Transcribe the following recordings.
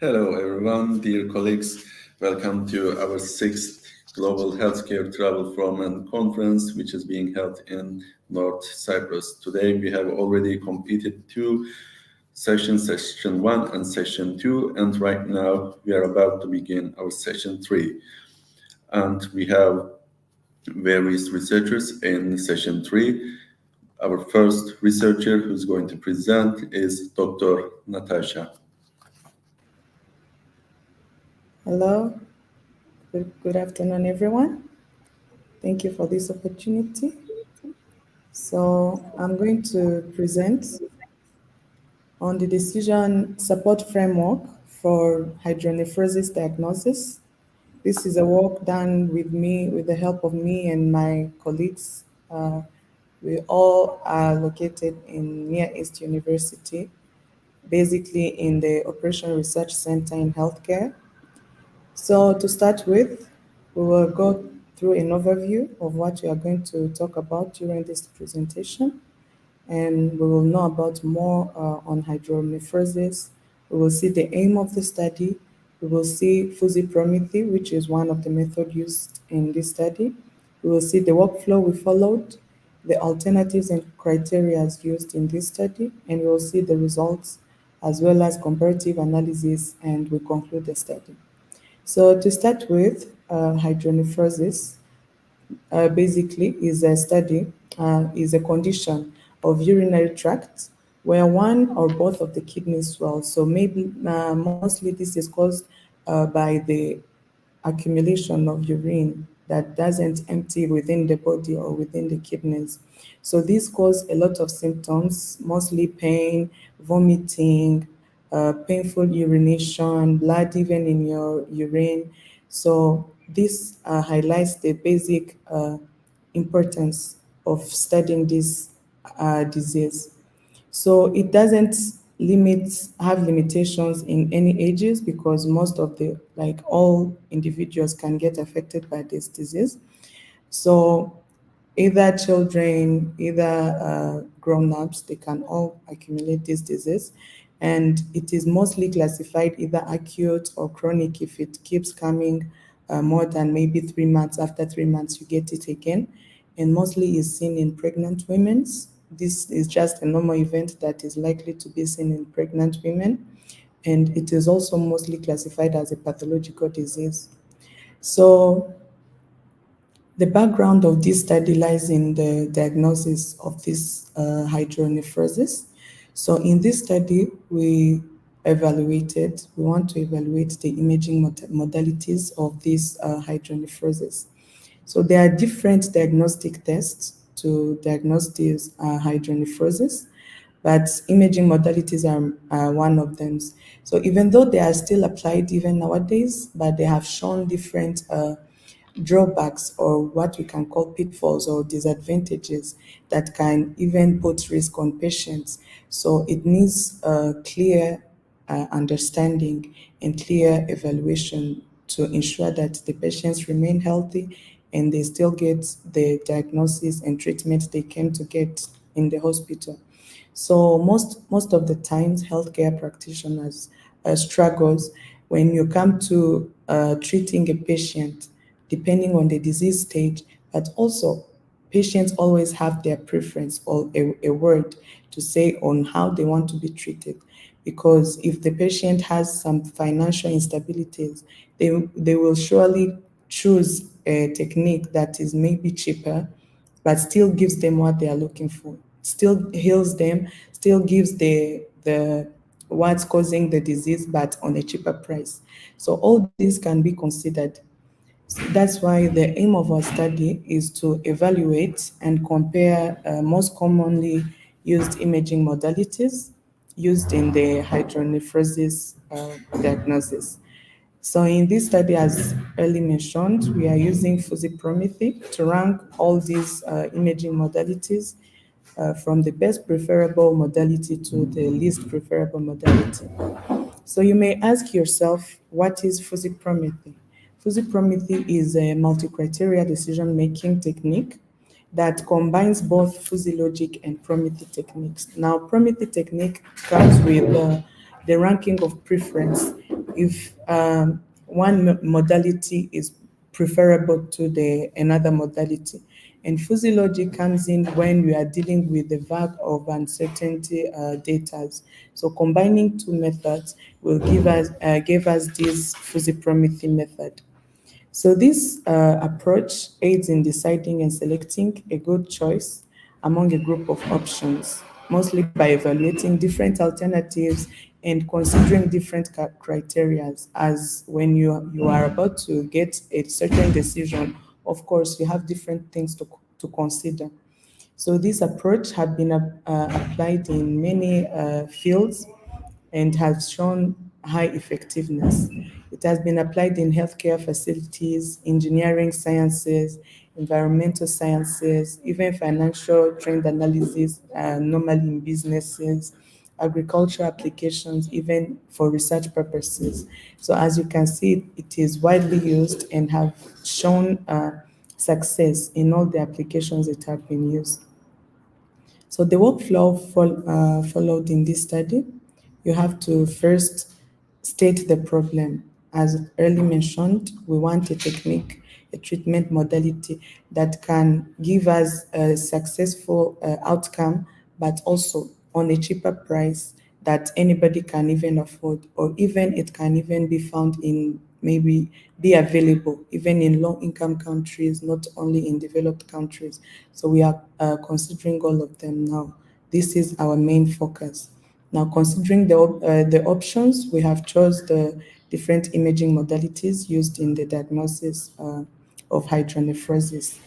Hello, everyone, dear colleagues. Welcome to our sixth Global Healthcare Travel Forum and Conference, which is being held in North Cyprus. Today, we have already completed two sessions, Session 1 and Session 2, and right now we are about to begin our Session 3. And we have various researchers in Session 3. Our first researcher who's going to present is Dr. Natasha. Hello, good afternoon, everyone. Thank you for this opportunity. So I'm going to present on the decision support framework for hydronephrosis diagnosis. This is a work done with me, with the help of me and my colleagues. We all are located in Near East University, basically in the Operation Research Center in Healthcare. So to start with, we will go through an overview of what we are going to talk about during this presentation, and we will know about more on hydronephrosis. We will see the aim of the study. We will see fusipromethy, which is one of the methods used in this study. We will see the workflow we followed, the alternatives and criteria used in this study, and we will see the results as well as comparative analysis, and we conclude the study. So to start with, hydronephrosis basically is a study, is a condition of urinary tract where one or both of the kidneys swell. So maybe mostly this is caused by the accumulation of urine that doesn't empty within the body or within the kidneys. So this causes a lot of symptoms, mostly pain, vomiting, painful urination, blood even in your urine. So this highlights the basic importance of studying this disease. So it doesn't have limitations in any ages because most of all individuals can get affected by this disease. So either children, either grown-ups, they can all accumulate this disease. And it is mostly classified either acute or chronic if it keeps coming more than maybe 3 months. After 3 months, you get it again. And mostly is seen in pregnant women. This is just a normal event that is likely to be seen in pregnant women. And it is also mostly classified as a pathological disease. So the background of this study lies in the diagnosis of this hydronephrosis. So in this study, we want to evaluate the imaging modalities of this hydronephrosis. So there are different diagnostic tests to diagnose this hydronephrosis, but imaging modalities are one of them. So even though they are still applied even nowadays, but they have shown different drawbacks or what we can call pitfalls or disadvantages that can even put risk on patients. So it needs a clear understanding and clear evaluation to ensure that the patients remain healthy and they still get the diagnosis and treatment they came to get in the hospital. So most of the times, healthcare practitioners struggles when you come to treating a patient, depending on the disease stage, but also patients always have their preference or a word to say on how they want to be treated. Because if the patient has some financial instabilities, they will surely choose a technique that is maybe cheaper, but still gives them what they are looking for, still heals them, still gives the what's causing the disease, but on a cheaper price. So all these can be considered. That's why the aim of our study is to evaluate and compare most commonly used imaging modalities used in the hydronephrosis diagnosis. So in this study, as early mentioned, we are using fusipromethy to rank all these imaging modalities from the best preferable modality to the least preferable modality. So you may ask yourself, what is fusipromethy? Fusipromethy is a multi-criteria decision-making technique that combines both fusilogic and Promethy techniques. Now, Promethy technique comes with the ranking of preference, if one modality is preferable to the another modality. And fuzzy logic comes in when we are dealing with the vague of uncertainty data. So combining two methods will give us this fuzzy Promethe method. So this approach aids in deciding and selecting a good choice among a group of options, mostly by evaluating different alternatives and considering different criteria. As when you are about to get a certain decision, of course, you have different things to consider. So this approach had been applied in many fields and has shown high effectiveness. It has been applied in healthcare facilities, engineering sciences, environmental sciences, even financial trend analysis, normally in businesses, agricultural applications, even for research purposes. So as you can see, it is widely used and have shown success in all the applications it have been used. So the workflow followed in this study, you have to first state the problem. As early mentioned, we want a technique, a treatment modality that can give us a successful outcome, but also on a cheaper price that anybody can even afford, or even it can even be found in maybe be available even in low income countries, not only in developed countries. So we are considering all of them now. This is our main focus. Now, considering the options, we have chose the different imaging modalities used in the diagnosis of hydronephrosis.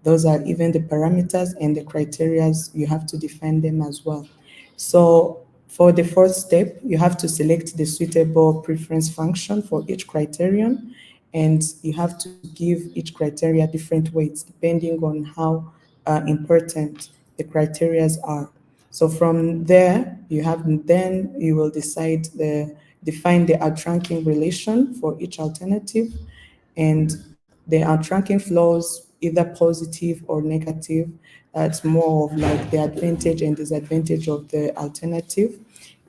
Those are even the parameters and the criteria, you have to define them as well. So for the first step, you have to select the suitable preference function for each criterion, and you have to give each criteria different weights depending on how important the criteria are. So from there, you will define the outranking relation for each alternative, and the outranking flows either positive or negative. That's more of like the advantage and disadvantage of the alternative,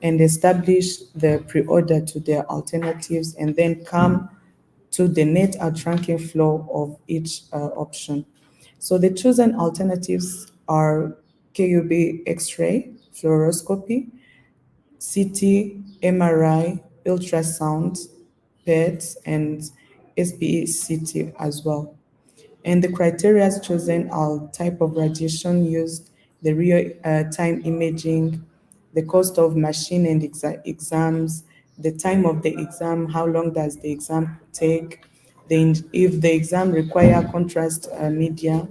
and establish the pre-order to the alternatives, and then come to the net outranking flow of each option. So the chosen alternatives are KUB X-ray, fluoroscopy, CT, MRI, ultrasound, PET, and SPE-CT as well. And the criteria chosen are type of radiation used, the real-time imaging, the cost of machine and exams, the time of the exam, how long does the exam take, if the exam require contrast media,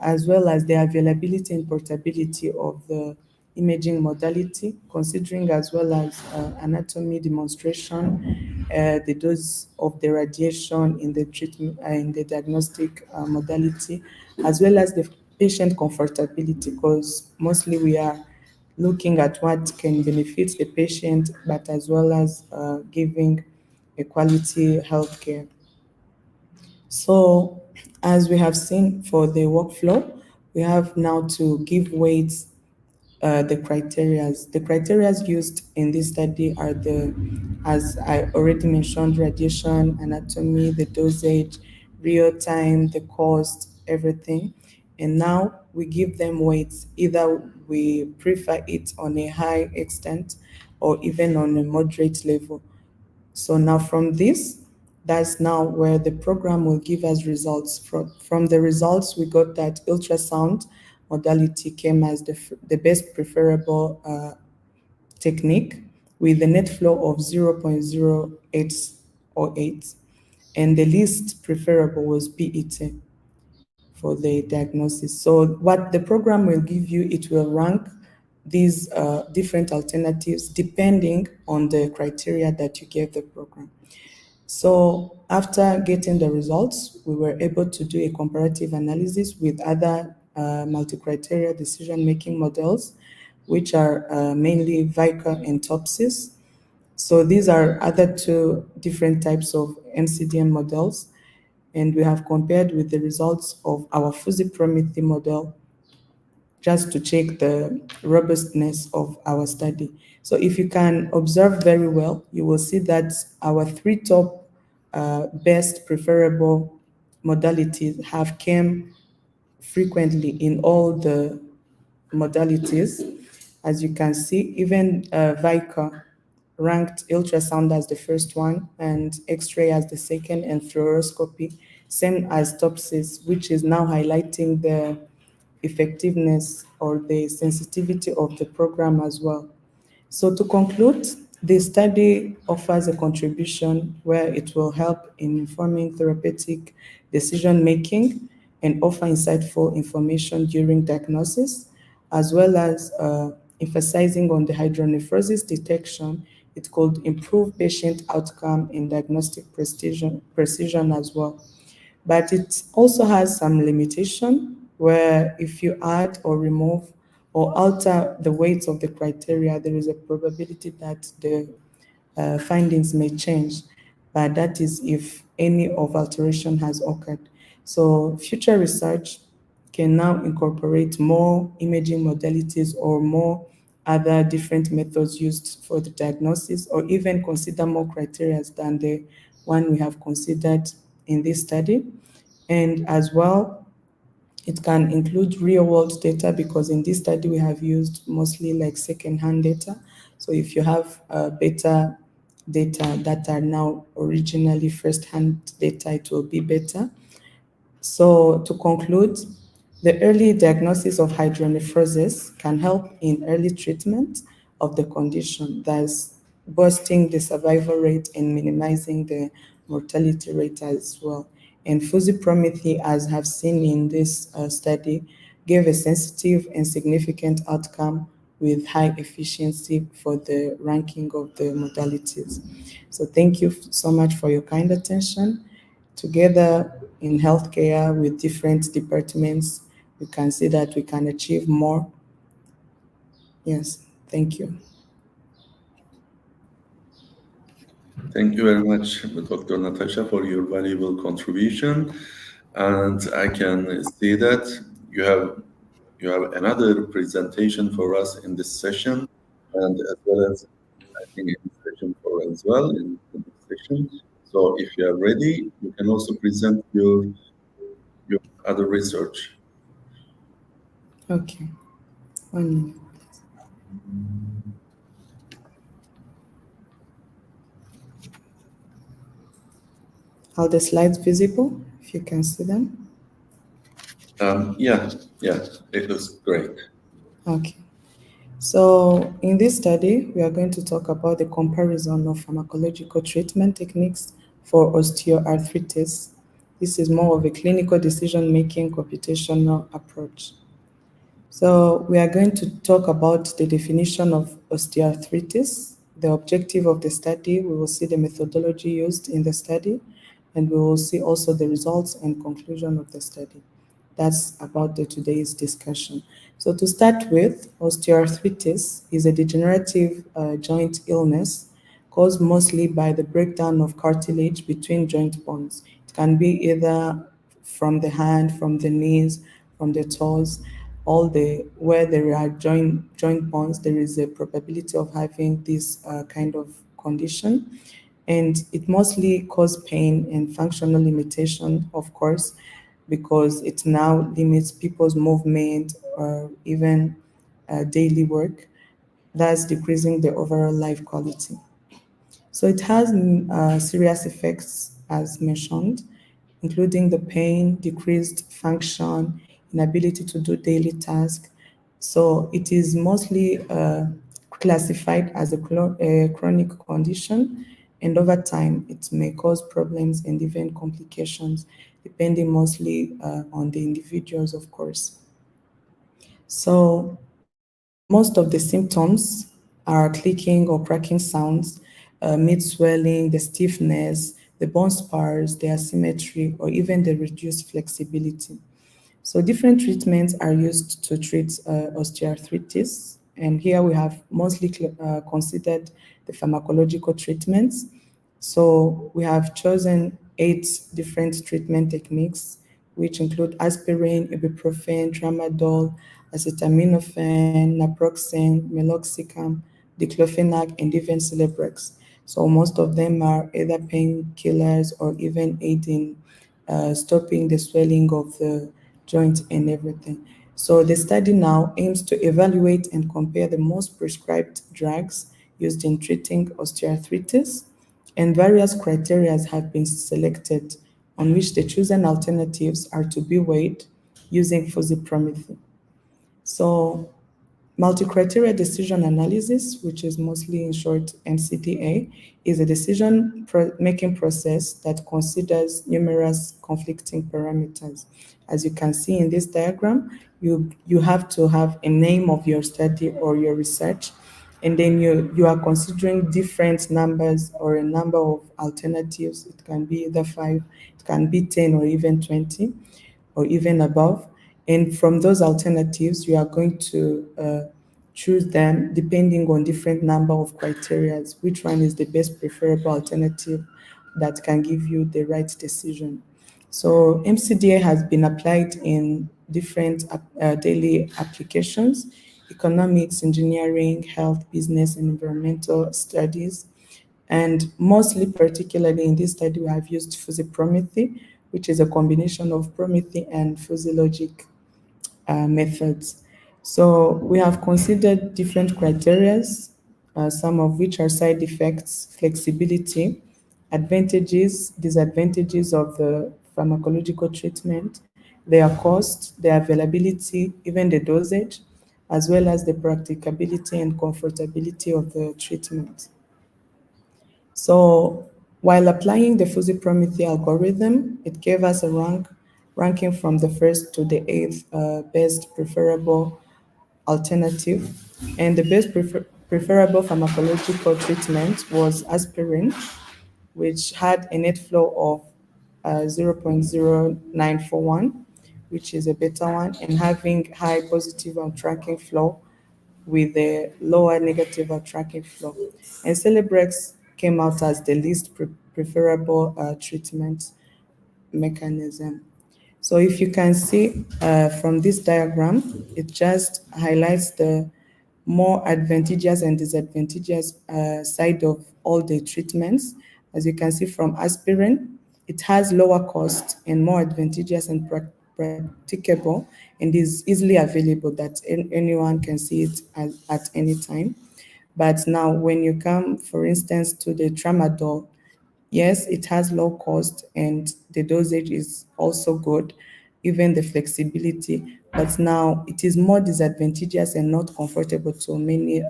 as well as the availability and portability of the imaging modality, considering as well as anatomy demonstration, the dose of the radiation in the treatment, in the diagnostic modality, as well as the patient comfortability, because mostly we are looking at what can benefit the patient, but as well as giving a quality healthcare. So, as we have seen for the workflow, we have now to give weights the criterias. The criterias used in this study are as I already mentioned, radiation, anatomy, the dosage, real time, the cost, everything. And now we give them weights. Either we prefer it on a high extent or even on a moderate level. So now from this, that's now where the program will give us results. From the results, we got that ultrasound modality came as the best preferable technique with a net flow of 0.08 or 8. And the least preferable was PET for the diagnosis. So what the program will give you, it will rank these different alternatives depending on the criteria that you gave the program. So after getting the results, we were able to do a comparative analysis with other multi-criteria decision-making models, which are mainly Vicar and Topsys. So these are other two different types of MCDM models, and we have compared with the results of our fuzzy Promethe model, just to check the robustness of our study. So if you can observe very well, you will see that our three top best preferable modalities have came frequently in all the modalities. As you can see, even VICA ranked ultrasound as the first one, and X-ray as the second, and fluoroscopy, same as TOPSIS, which is now highlighting the effectiveness or the sensitivity of the program as well. So to conclude, the study offers a contribution where it will help in informing therapeutic decision making and offer insightful information during diagnosis, as well as emphasizing on the hydronephrosis detection. It could improve patient outcome in diagnostic precision as well. But it also has some limitation where if you add or remove or alter the weights of the criteria, there is a probability that the findings may change. But that is if any of alteration has occurred. So future research can now incorporate more imaging modalities or more other different methods used for the diagnosis, or even consider more criteria than the one we have considered in this study. And as well, it can include real world data, because in this study we have used mostly like second-hand data. So if you have better data that are now originally first-hand data, it will be better. So to conclude, the early diagnosis of hydronephrosis can help in early treatment of the condition, thus boosting the survival rate and minimizing the mortality rate as well. And fusipromethy, as have seen in this study, gave a sensitive and significant outcome with high efficiency for the ranking of the modalities. So thank you so much for your kind attention. Together in healthcare with different departments, we can see that we can achieve more. Yes, thank you. Thank you very much, Dr. Natasha, for your valuable contribution. And I can see that you have another presentation for us in this session, and as well as I think in this session for as well in the next session. So if you are ready, you can also present your other research. Okay, 1 minute. Are the slides visible? If you can see them. Yeah, it looks great. Okay. So in this study, we are going to talk about the comparison of pharmacological treatment techniques for osteoarthritis. This is more of a clinical decision-making computational approach. So we are going to talk about the definition of osteoarthritis, the objective of the study. We will see the methodology used in the study, and we will see also the results and conclusion of the study. That's about the today's discussion. So to start with, osteoarthritis is a degenerative joint illness caused mostly by the breakdown of cartilage between joint bones. It can be either from the hand, from the knees, from the toes, all the where there are joint bones, there is a probability of having this kind of condition, and it mostly cause pain and functional limitation, of course, because it now limits people's movement or even daily work, thus decreasing the overall life quality. So it has serious effects, as mentioned, including the pain, decreased function, inability to do daily tasks. So it is mostly classified as a chronic condition, and over time it may cause problems and even complications, depending mostly on the individuals, of course. So most of the symptoms are clicking or cracking sounds, mid swelling, the stiffness, the bone spurs, the asymmetry, or even the reduced flexibility. So different treatments are used to treat osteoarthritis, and here we have mostly considered the pharmacological treatments. So we have chosen 8 different treatment techniques, which include aspirin, ibuprofen, tramadol, acetaminophen, naproxen, meloxicam, diclofenac, and even Celebrex. So most of them are either painkillers or even aid in stopping the swelling of the joint and everything. So the study now aims to evaluate and compare the most prescribed drugs used in treating osteoarthritis, and various criteria have been selected on which the chosen alternatives are to be weighed using fusipromethin. So multi-criteria decision analysis, which is mostly in short MCDA, is a decision-making process that considers numerous conflicting parameters. As you can see in this diagram, you have to have a name of your study or your research, and then you are considering different numbers or a number of alternatives. It can be either 5, it can be 10 or even 20 or even above. And from those alternatives, you are going to choose them depending on different number of criteria, which one is the best preferable alternative that can give you the right decision. So MCDA has been applied in different daily applications: economics, engineering, health, business, and environmental studies. And mostly, particularly in this study, we have used fusipromethy, which is a combination of promethy and physiologic methods. So we have considered different criteria, some of which are side effects, flexibility, advantages, disadvantages of the pharmacological treatment, their cost, their availability, even the dosage, as well as the practicability and comfortability of the treatment. So while applying the fusipromethy algorithm, it gave us a ranking from the first to the eighth best preferable alternative. And the best preferable pharmacological treatment was aspirin, which had a net flow of 0.0941, which is a better one, and having high positive and tracking flow with a lower negative tracking flow. And Celebrex came out as the least preferable treatment mechanism. So if you can see from this diagram, it just highlights the more advantageous and disadvantageous side of all the treatments. As you can see from aspirin, it has lower cost and more advantageous and practicable, and is easily available that anyone can see it at any time. But now when you come, for instance, to the tramadol, yes, it has low cost and the dosage is also good, even the flexibility, but now it is more disadvantageous and not comfortable to many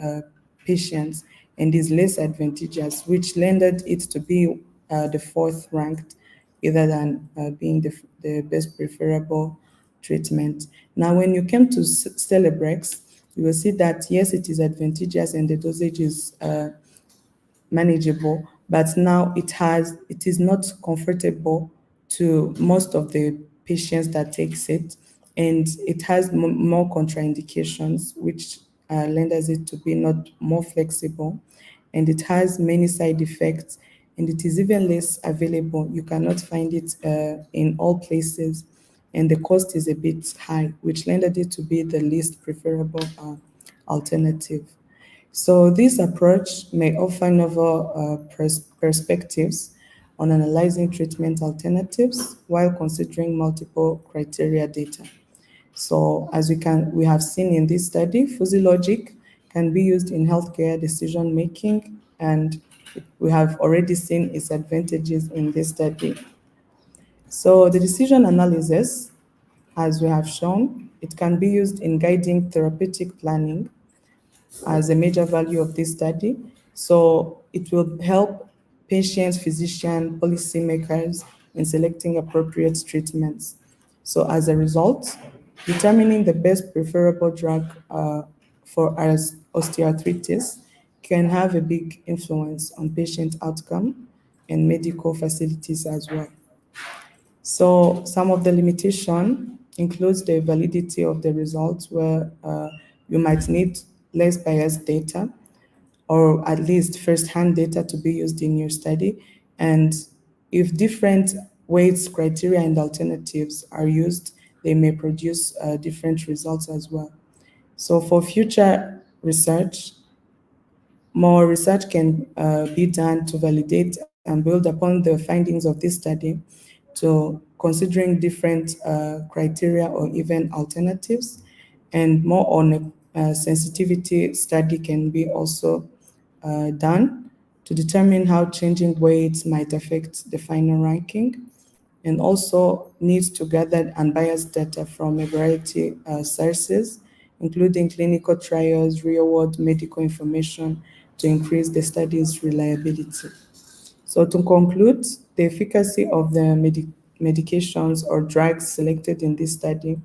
patients, and is less advantageous, which landed it to be the fourth ranked, rather than being the best preferable treatment. Now, when you came to Celebrex, you will see that yes, it is advantageous and the dosage is manageable, but now it is not comfortable to most of the patients that takes it, and it has more contraindications, which renders it to be not more flexible, and it has many side effects, and it is even less available. You cannot find it in all places, and the cost is a bit high, which rendered it to be the least preferable alternative. So this approach may offer novel perspectives on analyzing treatment alternatives while considering multiple criteria data. So as we have seen in this study, fuzzy logic can be used in healthcare decision making, and we have already seen its advantages in this study. So the decision analysis, as we have shown, it can be used in guiding therapeutic planning as a major value of this study. So it will help patients, physicians, policymakers in selecting appropriate treatments. So as a result, determining the best preferable drug for osteoarthritis can have a big influence on patient outcome and medical facilities as well. So some of the limitation includes the validity of the results, where you might need less biased data, or at least first-hand data to be used in your study. And if different weights, criteria, and alternatives are used, they may produce different results as well. So for future research, more research can be done to validate and build upon the findings of this study to considering different criteria or even alternatives, and more on a sensitivity study can be also done to determine how changing weights might affect the final ranking, and also needs to gather unbiased data from a variety of sources, including clinical trials, real-world medical information, to increase the study's reliability. So to conclude, the efficacy of the medications or drugs selected in this study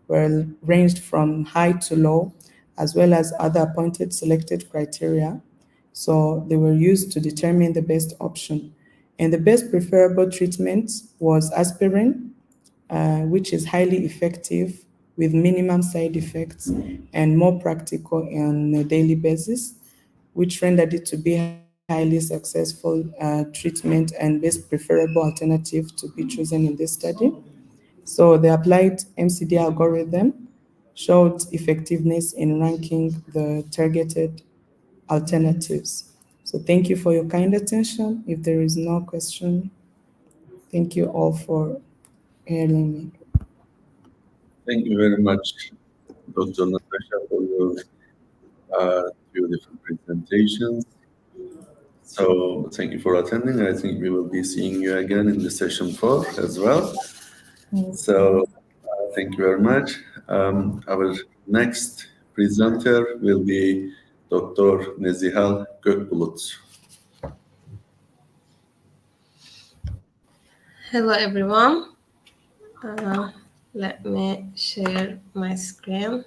were ranged from high to low, as well as other appointed selected criteria. So they were used to determine the best option. And the best preferable treatment was aspirin, which is highly effective with minimum side effects and more practical on a daily basis, which rendered it to be highly successful treatment and best preferable alternative to be chosen in this study. So the applied MCD algorithm showed effectiveness in ranking the targeted alternatives. So thank you for your kind attention. If there is no question, thank you all for hearing me. Thank you very much, Dr. Natasha, for your two different presentations. So thank you for attending. I think we will be seeing you again in the session 4 as well. So thank you very much. Our next presenter will be Dr. Nezihal Gökbulut. Hello everyone. Let me share my screen.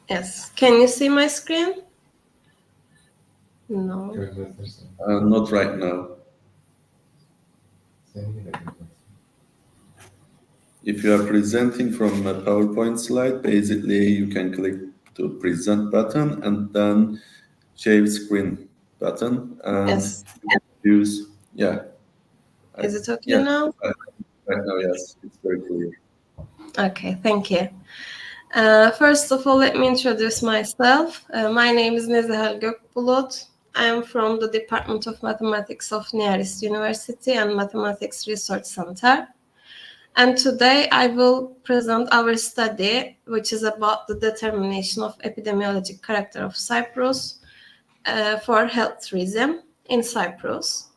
Yes, can you see my screen? No. Not right now. If you are presenting from a PowerPoint slide, basically you can click to present button and then share screen button and Yes. use, yeah. Is it okay yes, now? right now, yes, it's very clear. Okay, thank you. First of all, let me introduce myself. My name is Nezihal Gökbulut. I am from the Department of Mathematics of Nearest University and Mathematics Research Center. And today I will present our study, which is about the determination of epidemiologic character of Cyprus for health tourism in Cyprus.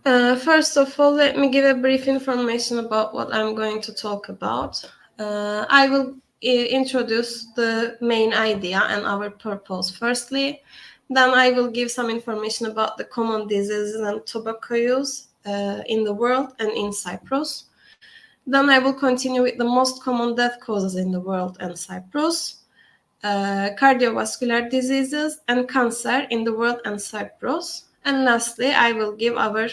First of all, let me give a brief information about what I'm going to talk about. I will introduce the main idea and our purpose firstly. Then I will give some information about the common diseases and tobacco use in the world and in Cyprus. Then I will continue with the most common death causes in the world and Cyprus, cardiovascular diseases and cancer in the world and Cyprus. And lastly, I will give our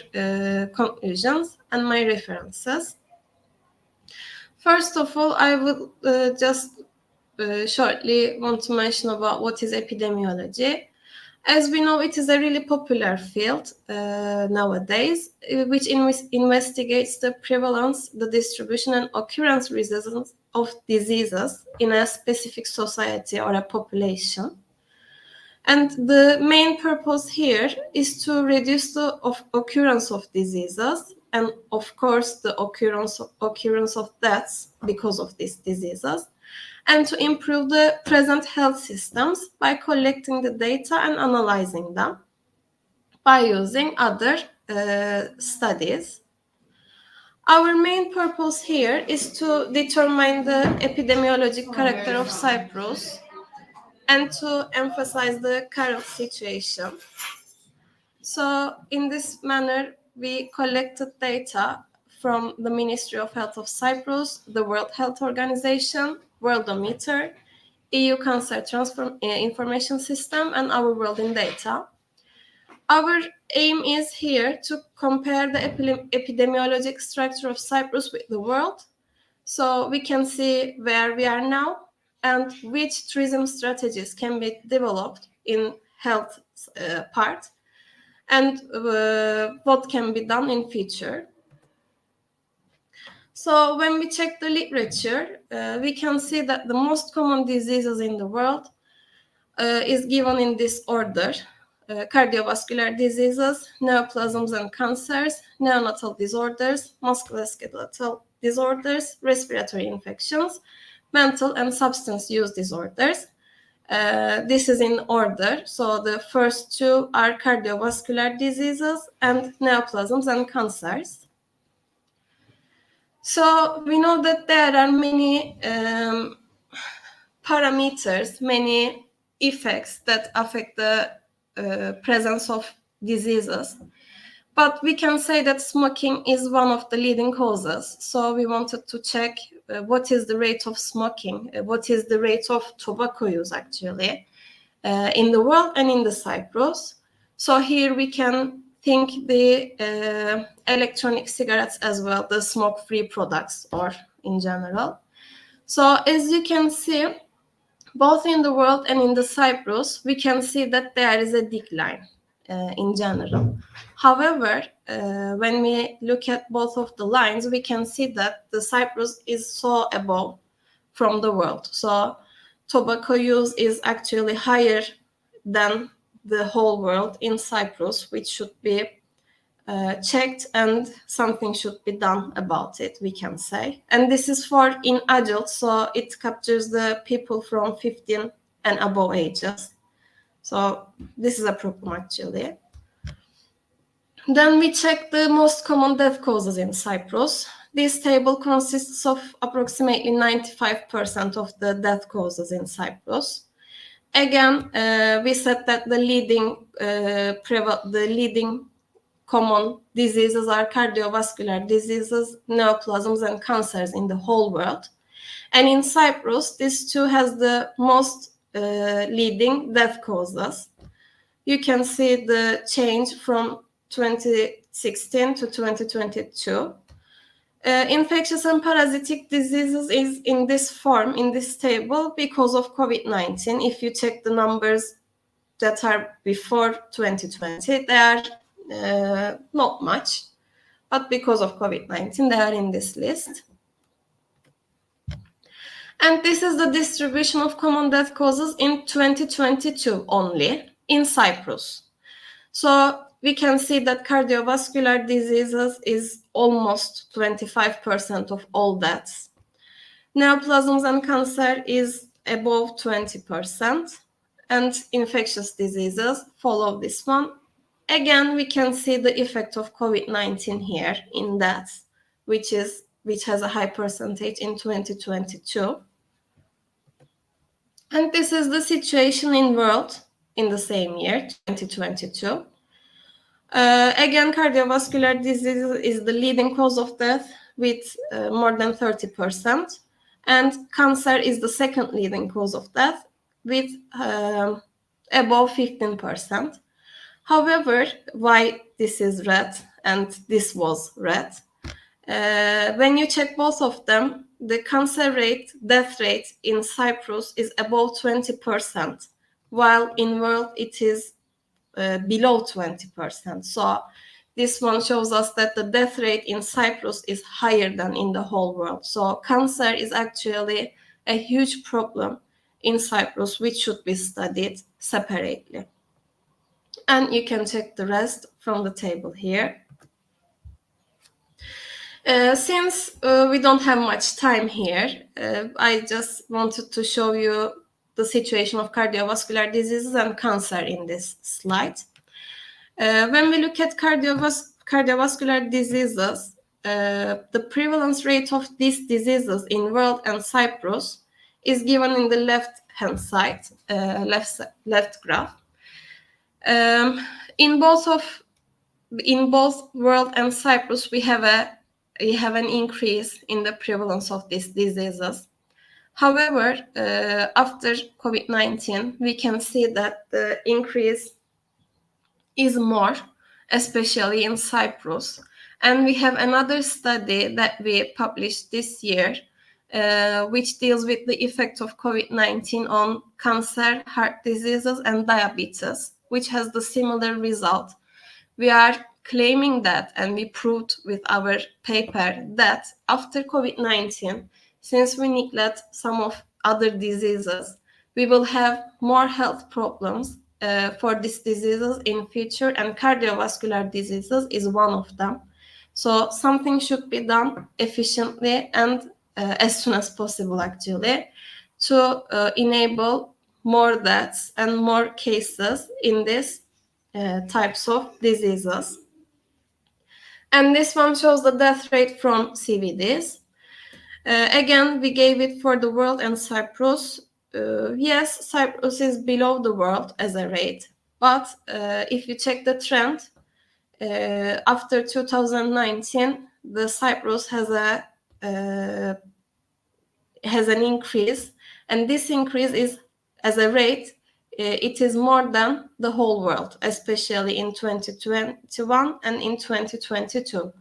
conclusions and my references. First of all, I will just shortly want to mention about what is epidemiology. As we know, it is a really popular field nowadays, which investigates the prevalence, the distribution, and occurrence reasons of diseases in a specific society or a population. And the main purpose here is to reduce the occurrence of diseases and, of course, the occurrence of deaths because of these diseases, and to improve the present health systems by collecting the data and analyzing them by using other studies. Our main purpose here is to determine the epidemiologic character of Cyprus and to emphasize the current situation. So in this manner, we collected data from the Ministry of Health of Cyprus, the World Health Organization, Worldometer, EU Cancer Transfer Information System, and our World in Data. Our aim is here to compare the epidemiologic structure of Cyprus with the world, so we can see where we are now and which tourism strategies can be developed in health part. and what can be done in future. So when we check the literature, we can see that the most common diseases in the world is given in this order: cardiovascular diseases, neoplasms and cancers, neonatal disorders, musculoskeletal disorders, respiratory infections, mental and substance use disorders. This is in order. So the first two are cardiovascular diseases and neoplasms and cancers. So we know that there are many parameters, many effects that affect the presence of diseases. But we can say that smoking is one of the leading causes. So we wanted to check what is the rate of smoking, what is the rate of tobacco use actually in the world and in the Cyprus. So here we can think the electronic cigarettes as well, the smoke-free products or in general. So as you can see, both in the world and in the Cyprus, we can see that there is a decline in general. However, when we look at both of the lines, we can see that the Cyprus is so above from the world. So tobacco use is actually higher than the whole world in Cyprus, which should be checked and something should be done about it, we can say. And this is for in adults, so it captures the people from 15 and above ages. So this is a problem actually. Then we check the most common death causes in Cyprus. This table consists of approximately 95% of the death causes in Cyprus. Again, we said that the leading common diseases are cardiovascular diseases, neoplasms, and cancers in the whole world. And in Cyprus, this too has the most leading death causes. You can see the change from 2016 to 2022. Infectious and parasitic diseases is in this form, in this table, because of COVID-19. If you check the numbers that are before 2020, they are not much, but because of COVID-19, they are in this list. And this is the distribution of common death causes in 2022 only in Cyprus. So we can see that cardiovascular diseases is almost 25% of all deaths. Neoplasms and cancer is above 20%, and infectious diseases follow this one. Again, we can see the effect of COVID-19 here in deaths, which has a high percentage in 2022. And this is the situation in world in the same year, 2022. Again, cardiovascular disease is the leading cause of death with more than 30%. And cancer is the second leading cause of death with above 15%. However, why this is red and this was red? When you check both of them, the cancer rate, death rate in Cyprus is above 20%, while in world it is below 20%. So this one shows us that the death rate in Cyprus is higher than in the whole world. So cancer is actually a huge problem in Cyprus, which should be studied separately. And you can check the rest from the table here. Since we don't have much time here, I just wanted to show you the situation of cardiovascular diseases and cancer in this slide. When we look at cardiovascular diseases, the prevalence rate of these diseases in world and Cyprus is given in the left-hand side, left graph. In both world and Cyprus, we have an increase in the prevalence of these diseases. However, after COVID-19, we can see that the increase is more, especially in Cyprus. And we have another study that we published this year, which deals with the effect of COVID-19 on cancer, heart diseases, and diabetes, which has the similar result. we are claiming that, and we proved with our paper that after COVID-19, since we neglect some of other diseases, we will have more health problems for these diseases in future, and cardiovascular diseases is one of them. So something should be done efficiently and as soon as possible, actually, to enable more deaths and more cases in these types of diseases. And this one shows the death rate from CVDs. Again, we gave it for the world and Cyprus. Yes, Cyprus is below the world as a rate, but if you check the trend, after 2019, the Cyprus has an increase, and this increase is as a rate. It is more than the whole world, especially in 2021 and in 2022.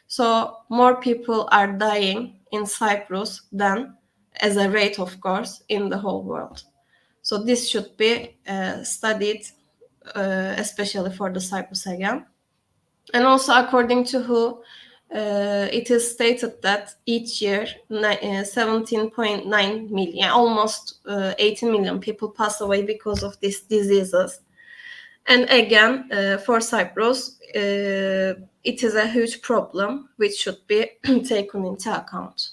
So more people are dying in Cyprus than, as a rate, of course, in the whole world. So this should be studied, especially for the Cyprus again. And also, according to WHO, it is stated that each year 17.9 million, almost 18 million people pass away because of these diseases. And again, for Cyprus, it is a huge problem which should be taken into account.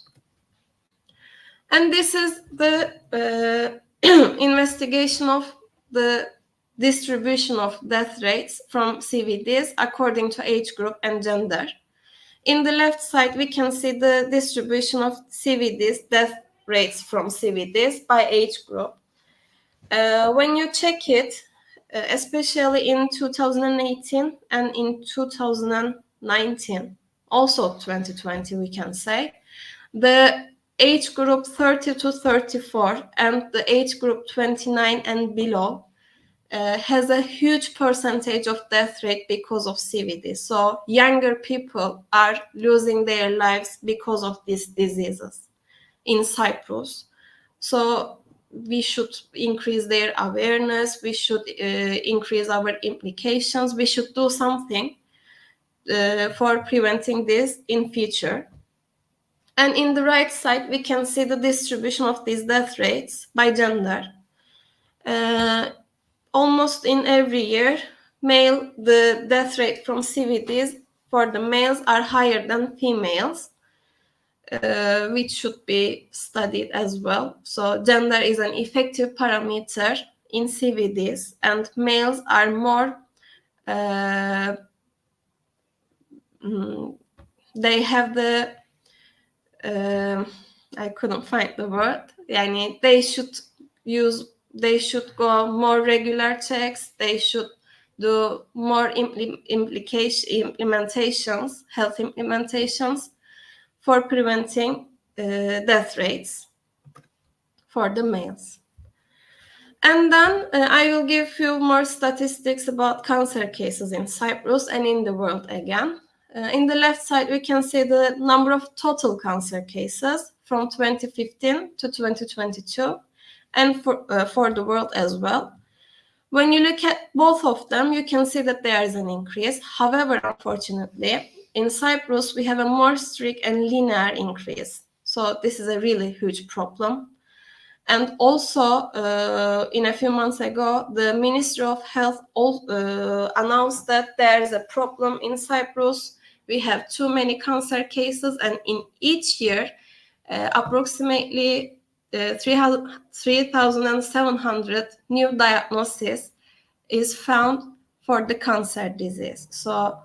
And this is the investigation of the distribution of death rates from CVDs according to age group and gender. In the left side, we can see the distribution of CVDs, death rates from CVDs by age group. When you check it, especially in 2018 and in 2019, also 2020, we can say, the age group 30 to 34 and the age group 29 and below has a huge percentage of death rate because of CVD. So younger people are losing their lives because of these diseases in Cyprus. So we should increase their awareness. We should increase our implications. We should do something for preventing this in future. And in the right side, we can see the distribution of these death rates by gender. Almost in every year, the death rate from CVDs for the males are higher than females, which should be studied as well. So gender is an effective parameter in CVDs, and males are more, they have the, I couldn't find the word, they should go more regular checks, they should do more implementations, health implementations for preventing death rates for the males. And then I will give you more statistics about cancer cases in Cyprus and in the world again. In the left side, we can see the number of total cancer cases from 2015 to 2022, and for the world as well. When you look at both of them, you can see that there is an increase. However, unfortunately, in Cyprus, we have a more strict and linear increase. So this is a really huge problem. And also, in a few months ago, the Ministry of Health announced that there is a problem in Cyprus. We have too many cancer cases, and in each year, approximately 3,700 new diagnoses is found for the cancer disease. So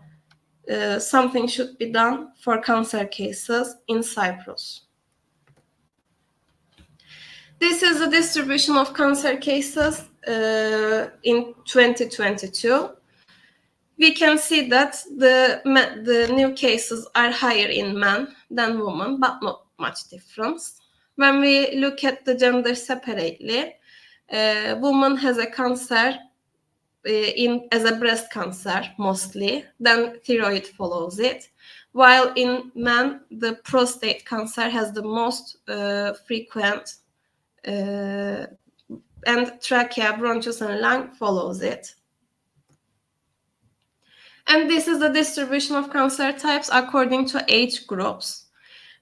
something should be done for cancer cases in Cyprus. This is the distribution of cancer cases in 2022. We can see that the new cases are higher in men than women, but not much difference. When we look at the gender separately, woman has a cancer as a breast cancer mostly, then thyroid follows it, while in men, the prostate cancer has the most frequent, and trachea, bronchus, and lung follows it. And this is the distribution of cancer types according to age groups.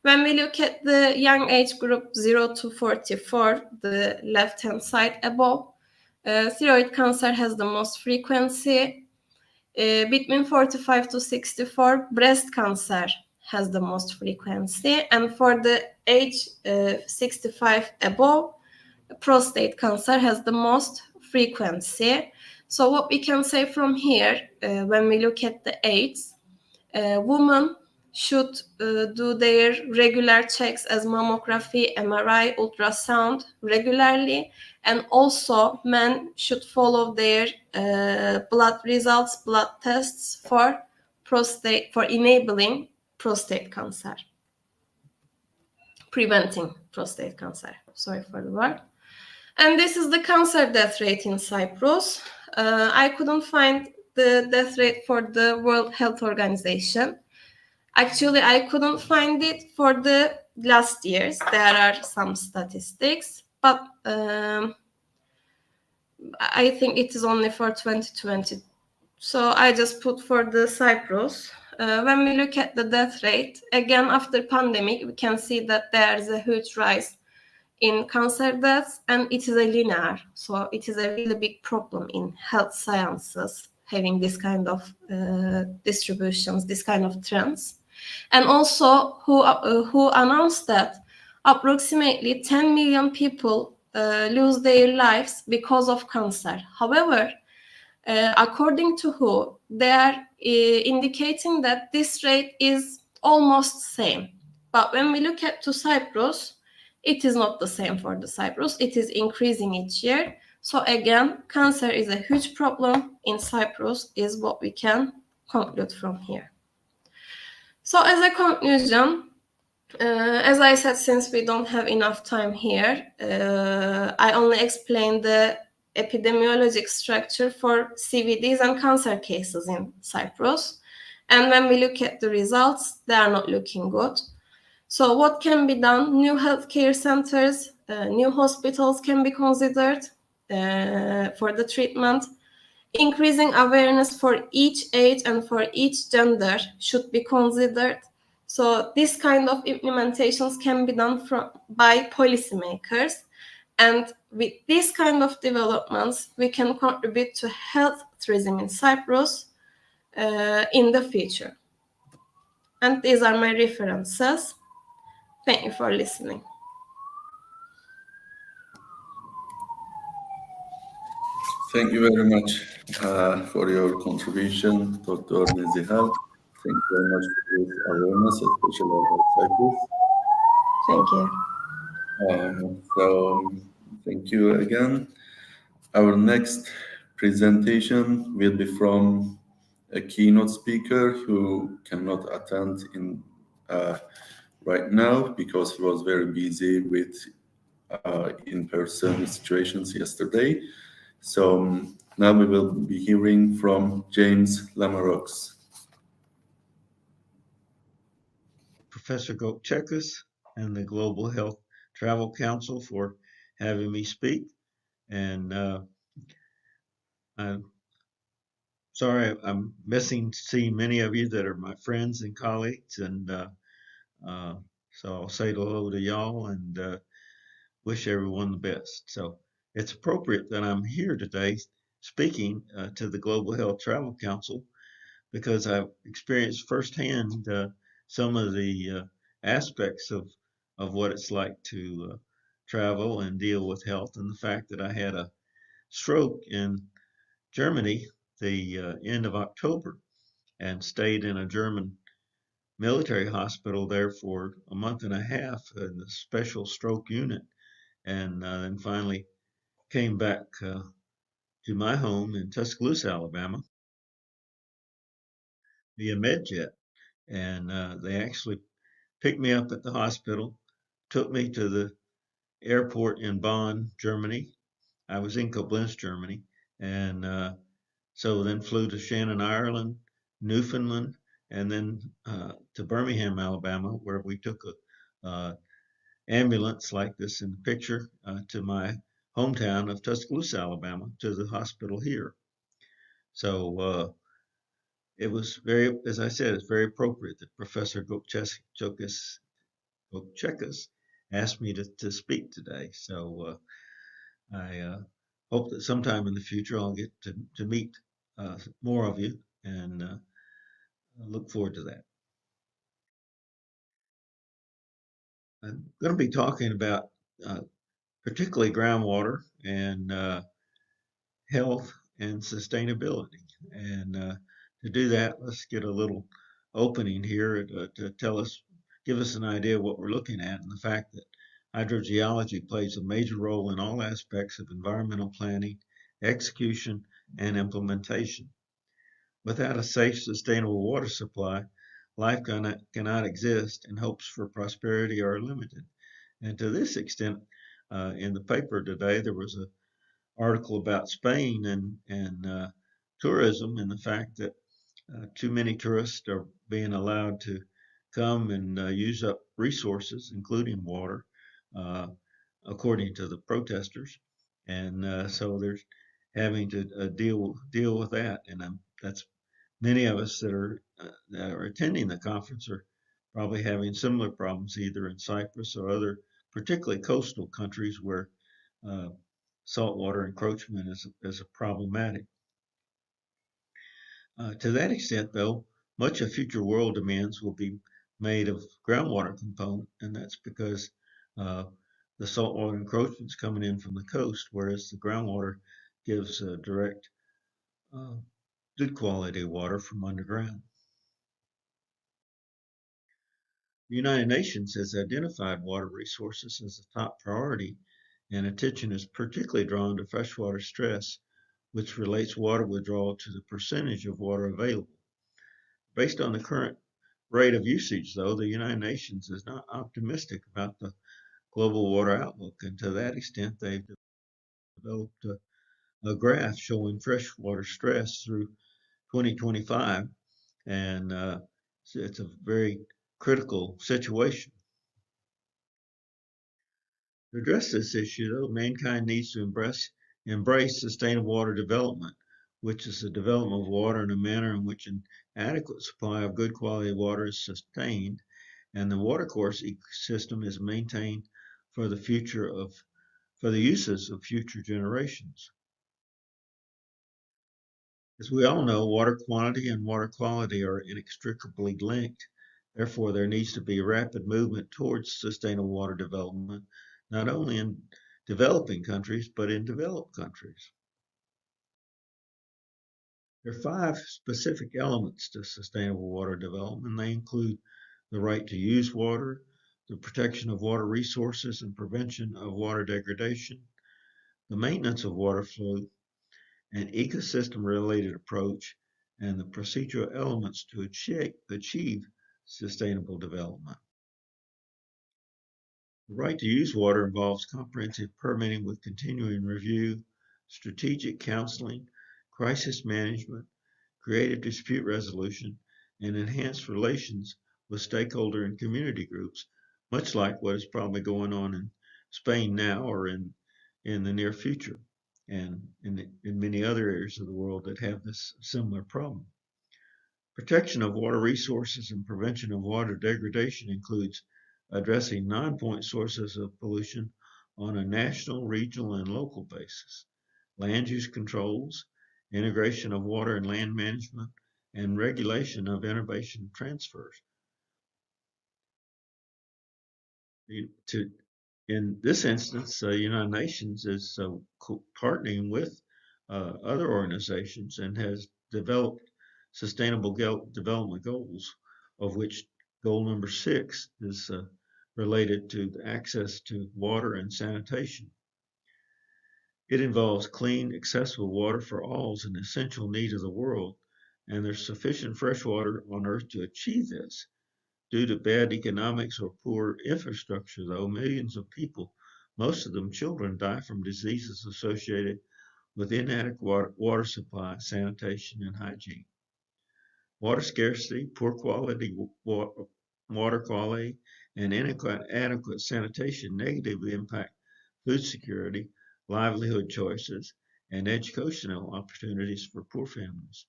When we look at the young age group 0 to 44, the left-hand side above, thyroid cancer has the most frequency. Between 45 to 64, breast cancer has the most frequency. And for the age 65 above, prostate cancer has the most frequency. So what we can say from here, when we look at the age, women should do their regular checks as mammography, MRI, ultrasound regularly, and also men should follow their blood results, blood tests for enabling prostate cancer, preventing prostate cancer. Sorry for the word. And this is the cancer death rate in Cyprus. I couldn't find the death rate for the World Health Organization. Actually, I couldn't find it for the last years. There are some statistics, but I think it is only for 2020. So I just put for the Cyprus. When we look at the death rate, again, after pandemic, we can see that there is a huge rise in cancer deaths, and it is a linear. So it is a really big problem in health sciences, having this kind of distributions, this kind of trends. And also who announced that approximately 10 million people lose their lives because of cancer. However, according to WHO, they are indicating that this rate is almost same. But when we look at to Cyprus, it is not the same for the Cyprus. It is increasing each year. So again, cancer is a huge problem in Cyprus, is what we can conclude from here. So as a conclusion, as I said, since we don't have enough time here, I only explained the epidemiologic structure for CVDs and cancer cases in Cyprus. And when we look at the results, they are not looking good. So what can be done? New healthcare centers, new hospitals can be considered for the treatment. Increasing awareness for each age and for each gender should be considered. So this kind of implementations can be done by policymakers. And with this kind of developments, we can contribute to health tourism in Cyprus in the future. And these are my references. Thank you for listening. Thank you very much for your contribution, Dr. Nezihal. Thank you very much for this awareness, especially about Cyprus. Thank you. So thank you again. Our next presentation will be from a keynote speaker who cannot attend right now because he was very busy with in-person situations yesterday. So now we will be hearing from James Lamarox. Professor Gokchekas and the Global Health Travel Council for having me speak. And I'm sorry, I'm missing seeing many of you that are my friends and colleagues. And so I'll say hello to y'all and wish everyone the best. So it's appropriate that I'm here today speaking to the Global Health Travel Council because I've experienced firsthand some of the aspects of what it's like to travel and deal with health, and the fact that I had a stroke in Germany the end of October and stayed in a German military hospital there for a month and a half in the special stroke unit, and then finally came back to my home in Tuscaloosa, Alabama, via MedJet, and they actually picked me up at the hospital, took me to the airport in Bonn, Germany. I was in Koblenz, Germany, and so then flew to Shannon, Ireland, Newfoundland, and then to Birmingham, Alabama, where we took a ambulance like this in the picture to my hometown of Tuscaloosa, Alabama, to the hospital here. So it was very, as I said, it's very appropriate that Professor Gokchekis asked me to speak today. So I hope that sometime in the future I'll get to meet more of you, and I look forward to that. I'm going to be talking about particularly groundwater and health and sustainability. And to do that, let's get a little opening here to give us an idea of what we're looking at, and the fact that hydrogeology plays a major role in all aspects of environmental planning, execution, and implementation. Without a safe, sustainable water supply, life cannot exist, and hopes for prosperity are limited. And to this extent, in the paper today, there was an article about Spain and tourism, and the fact that too many tourists are being allowed to come and use up resources, including water, according to the protesters. And so they're having to deal with that. And that's many of us that are attending the conference are probably having similar problems, either in Cyprus or other, particularly coastal countries where saltwater encroachment is problematic. To that extent, though, much of future world demands will be made of groundwater component, and that's because the saltwater encroachment is coming in from the coast, whereas the groundwater gives direct, good quality water from underground. The United Nations has identified water resources as a top priority, and attention is particularly drawn to freshwater stress, which relates water withdrawal to the percentage of water available. Based on the current rate of usage, though, the United Nations is not optimistic about the global water outlook, and to that extent, they've developed a graph showing freshwater stress through 2025, and it's a very critical situation. To address this issue, though, mankind needs to embrace sustainable water development, which is the development of water in a manner in which an adequate supply of good quality water is sustained, and the watercourse ecosystem is maintained for the uses of future generations. As we all know, water quantity and water quality are inextricably linked. Therefore, there needs to be rapid movement towards sustainable water development, not only in developing countries, but in developed countries. There are 5 specific elements to sustainable water development. They include the right to use water, the protection of water resources and prevention of water degradation, the maintenance of water flow, an ecosystem-related approach, and the procedural elements to achieve sustainable development. The right to use water involves comprehensive permitting with continuing review, strategic counseling, crisis management, creative dispute resolution, and enhanced relations with stakeholder and community groups, much like what is probably going on in Spain now or in the near future, and in many other areas of the world that have this similar problem. Protection of water resources and prevention of water degradation includes addressing non-point sources of pollution on a national, regional, and local basis, land use controls, integration of water and land management, and regulation of innovation transfers. In this instance, the United Nations is partnering with other organizations and has developed sustainable development goals, of which goal number 6 is related to the access to water and sanitation. It involves clean, accessible water for all as an essential need of the world, and there's sufficient fresh water on Earth to achieve this. Due to bad economics or poor infrastructure, though, millions of people, most of them children, die from diseases associated with inadequate water supply, sanitation, and hygiene. Water scarcity, poor quality water quality, and inadequate sanitation negatively impact food security, livelihood choices, and educational opportunities for poor families.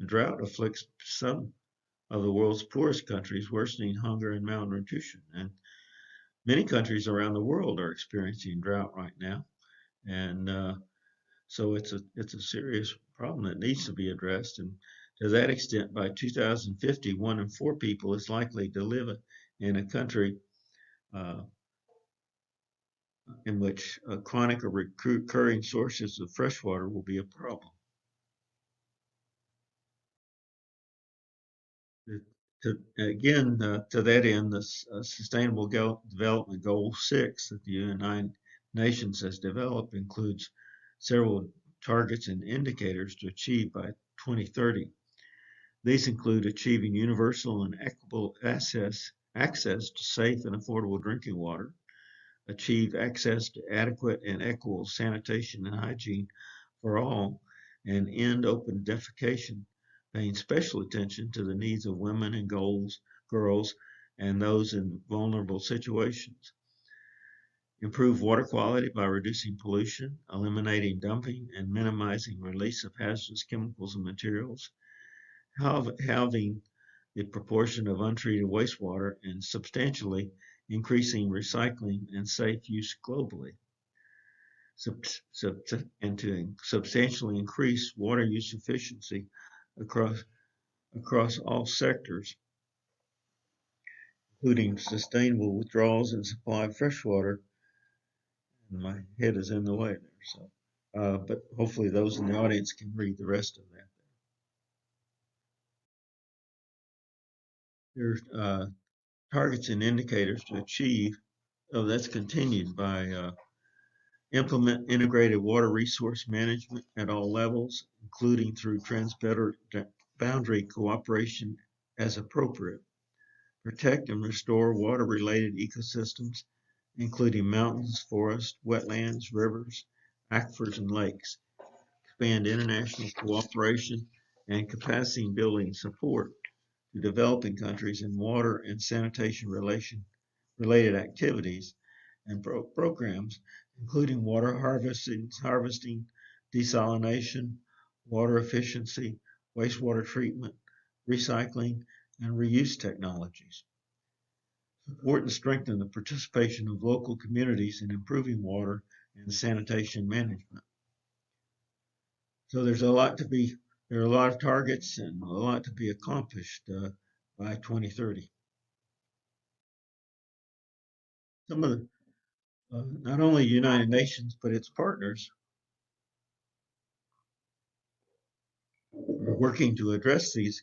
drought afflicts some of the world's poorest countries, worsening hunger and malnutrition. And many countries around the world are experiencing drought right now. And so it's a serious problem that needs to be addressed. And to that extent, by 2050, 1 in 4 people is likely to live in a country uh, in which chronic or recurring sources of fresh water will be a problem. To that end, the Sustainable Development Goal 6 that the United Nations has developed includes several targets and indicators to achieve by 2030. These include achieving universal and equitable access to safe and affordable drinking water, achieve access to adequate and equitable sanitation and hygiene for all, and end open defecation, paying special attention to the needs of women and girls, and those in vulnerable situations. Improve water quality by reducing pollution, eliminating dumping, and minimizing release of hazardous chemicals and materials. Halving the proportion of untreated wastewater and substantially increasing recycling and safe use globally. And to substantially increase water use efficiency across all sectors, including sustainable withdrawals and supply of fresh water. And my head is in the way there, so but hopefully those in the audience can read the rest of that. There's targets and indicators to achieve. Oh, that's continued by implement integrated water resource management at all levels, including through transboundary cooperation as appropriate. Protect and restore water-related ecosystems, including mountains, forests, wetlands, rivers, aquifers, and lakes. Expand international cooperation and capacity building support to developing countries in water and sanitation related activities and programs, including water harvesting, desalination, water efficiency, wastewater treatment, recycling, and reuse technologies. Support and strengthen the participation of local communities in improving water and sanitation management. So there are a lot of targets and a lot to be accomplished by 2030. Some of the not only United Nations, but its partners are working to address these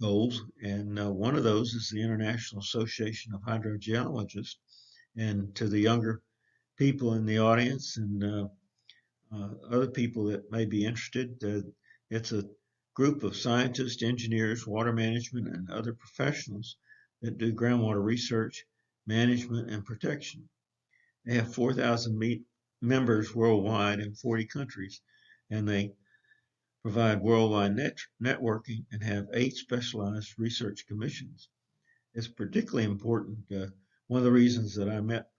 goals. And one of those is the International Association of Hydrogeologists. And to the younger people in the audience and other people that may be interested, it's a group of scientists, engineers, water management, and other professionals that do groundwater research, management, and protection. They have 4,000 members worldwide in 40 countries, and they provide worldwide networking and have 8 specialized research commissions. It's particularly important. One of the reasons that I met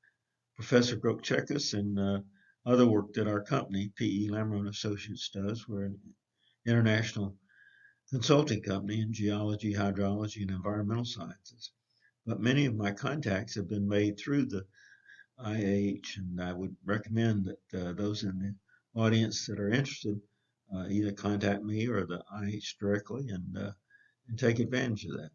Professor Grokchekis and other work that our company, P.E. Lamro Associates, does. We're an international consulting company in geology, hydrology, and environmental sciences. But many of my contacts have been made through the IH, and I would recommend that those in the audience that are interested either contact me or the IH directly and take advantage of that.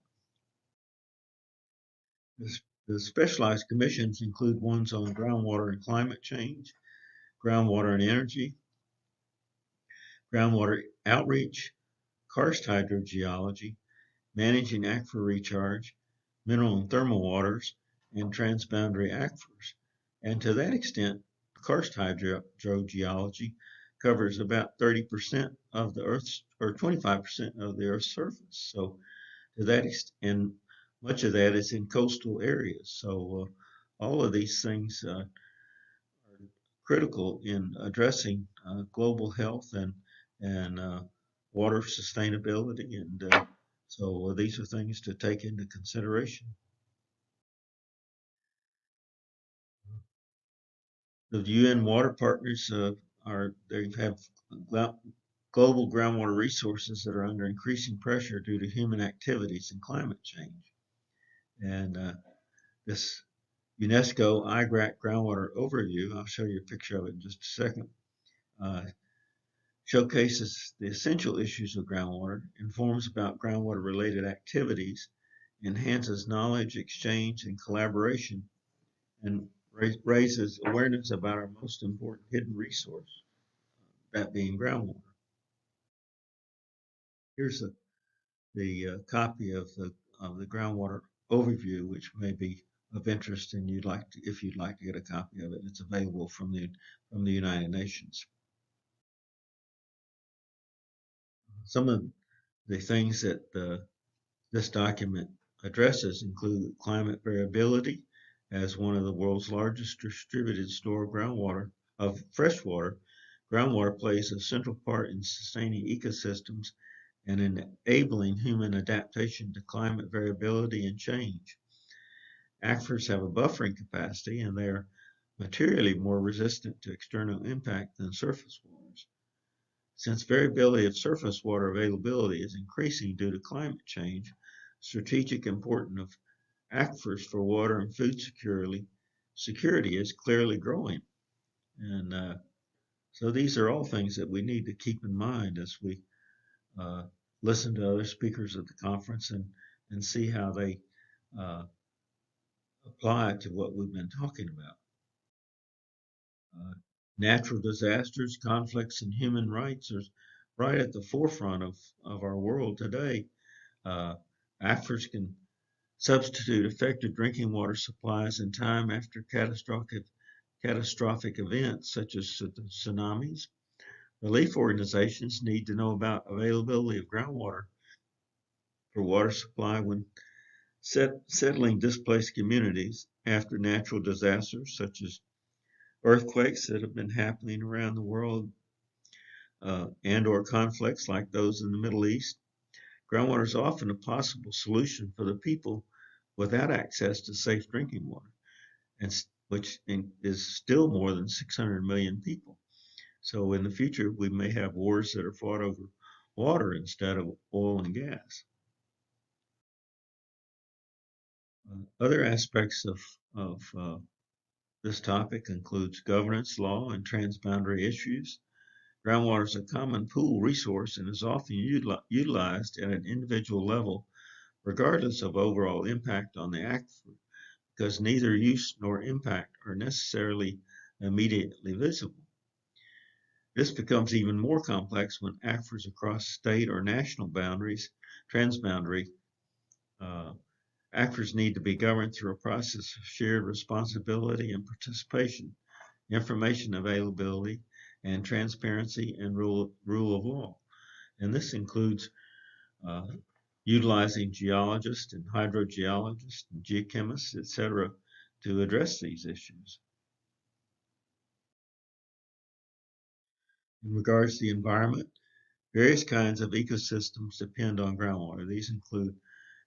The specialized commissions include ones on groundwater and climate change, groundwater and energy, groundwater outreach, karst hydrogeology, managing aquifer recharge, mineral and thermal waters, and transboundary aquifers. And to that extent, karst hydrogeology covers about 30% of the Earth's, or 25% of the Earth's surface. So to that extent, and much of that is in coastal areas. So all of these things are critical in addressing global health and water sustainability. And so these are things to take into consideration. The UN water partners they have global groundwater resources that are under increasing pressure due to human activities and climate change. And this UNESCO IGRAC groundwater overview, I'll show you a picture of it in just a second, showcases the essential issues of groundwater, informs about groundwater related activities, enhances knowledge exchange and collaboration, and raises awareness about our most important hidden resource, that being groundwater. Here's the copy of the groundwater overview, which may be of interest, and if you'd like to get a copy of it. It's available from the United Nations. Some of the things that this document addresses include climate variability. As one of the world's largest distributed store of freshwater, groundwater plays a central part in sustaining ecosystems and enabling human adaptation to climate variability and change. Aquifers have a buffering capacity, and they are materially more resistant to external impact than surface waters. Since variability of surface water availability is increasing due to climate change, strategic importance of aquifers for water and food security is clearly growing. And so these are all things that we need to keep in mind as we listen to other speakers at the conference and see how they apply to what we've been talking about. Natural disasters, conflicts, and human rights are right at the forefront of our world today. Aquifers can substitute effective drinking water supplies in time after catastrophic events such as tsunamis. Relief organizations need to know about availability of groundwater for water supply when settling displaced communities after natural disasters such as earthquakes that have been happening around the world and or conflicts like those in the Middle East. Groundwater is often a possible solution for the people without access to safe drinking water, which is still more than 600 million people. So in the future, we may have wars that are fought over water instead of oil and gas. Other aspects of this topic includes governance, law, and transboundary issues. Groundwater is a common pool resource and is often utilized at an individual level, regardless of overall impact on the aquifer, because neither use nor impact are necessarily immediately visible. This becomes even more complex when aquifers across state or national boundaries, transboundary, aquifers need to be governed through a process of shared responsibility and participation, information availability, and transparency and rule of law. And this includes utilizing geologists and hydrogeologists and geochemists, etc., to address these issues. In regards to the environment, various kinds of ecosystems depend on groundwater. These include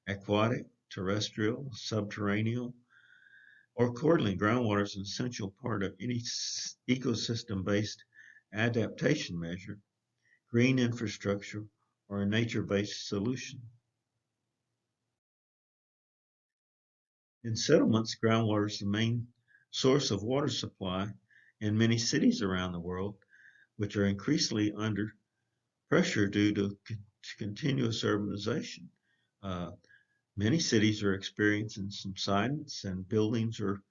aquatic, terrestrial, subterranean, or accordingly, groundwater is an essential part of any ecosystem-based adaptation measure, green infrastructure, or a nature-based solution. In settlements, groundwater is the main source of water supply in many cities around the world, which are increasingly under pressure due to continuous urbanization. Many cities are experiencing subsidence, and buildings are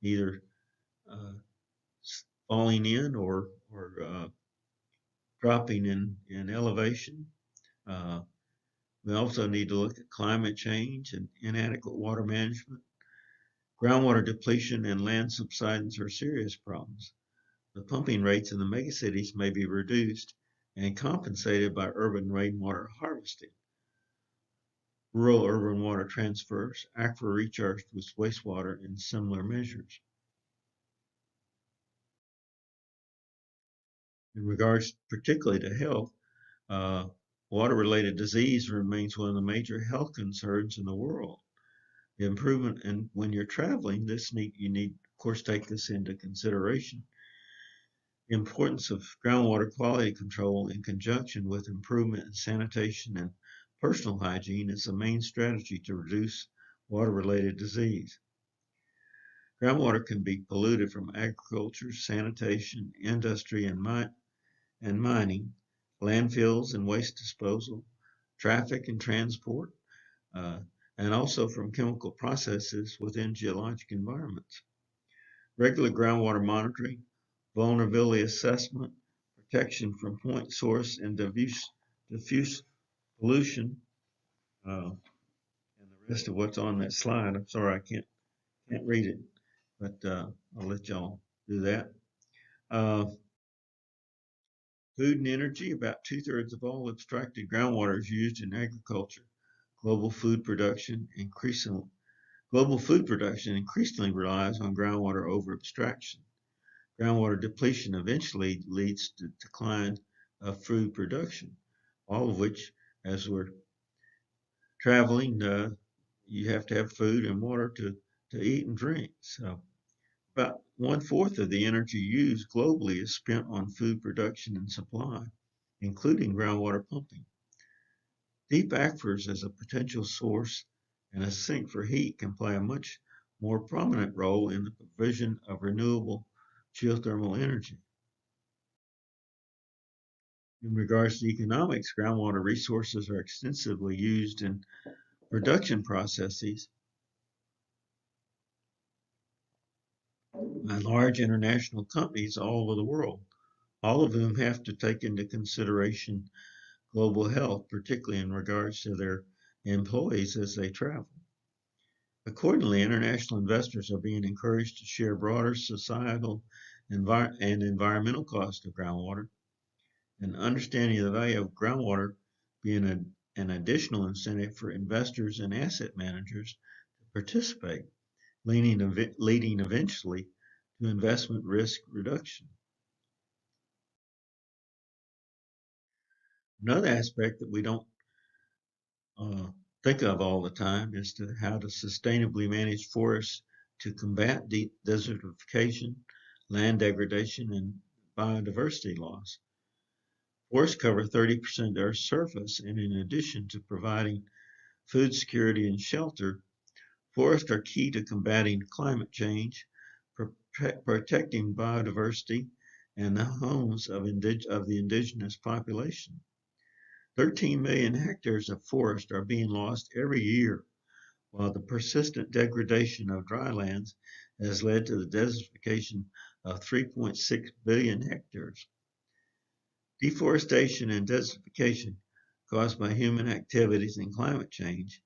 either falling in or dropping in elevation. We also need to look at climate change and inadequate water management. Groundwater depletion and land subsidence are serious problems. The pumping rates in the megacities may be reduced and compensated by urban rainwater harvesting, rural-urban water transfers, aquifer recharge with wastewater, and similar measures. In regards particularly to health, water-related disease remains one of the major health concerns in the world. The improvement, and when you're traveling, you need, of course, take this into consideration. The importance of groundwater quality control in conjunction with improvement in sanitation and personal hygiene is the main strategy to reduce water-related disease. Groundwater can be polluted from agriculture, sanitation, industry, and mining, landfills and waste disposal, traffic and transport, and also from chemical processes within geologic environments. Regular groundwater monitoring, vulnerability assessment, protection from point source and diffuse pollution, and the rest of what's on that slide. I'm sorry, I can't read it, but I'll let y'all do that. Food and energy, about 2/3 of all extracted groundwater is used in agriculture. Global food production increasingly relies on groundwater over abstraction. Groundwater depletion eventually leads to decline of food production, all of which, as we're traveling, you have to have food and water to eat and drink. So about 1/4 of the energy used globally is spent on food production and supply, including groundwater pumping. Deep aquifers as a potential source and a sink for heat can play a much more prominent role in the provision of renewable geothermal energy. In regards to economics, groundwater resources are extensively used in production processes by large international companies all over the world, all of whom have to take into consideration global health, particularly in regards to their employees as they travel. Accordingly, international investors are being encouraged to share broader societal and environmental costs of groundwater, and understanding the value of groundwater being an additional incentive for investors and asset managers to participate, leading eventually to investment risk reduction. Another aspect that we don't think of all the time is how to sustainably manage forests to combat desertification, land degradation, and biodiversity loss. Forests cover 30% of Earth's surface, and in addition to providing food security and shelter, forests are key to combating climate change, protecting biodiversity, and the homes of the indigenous population. 13 million hectares of forest are being lost every year, while the persistent degradation of drylands has led to the desertification of 3.6 billion hectares. Deforestation and desertification caused by human activities and climate change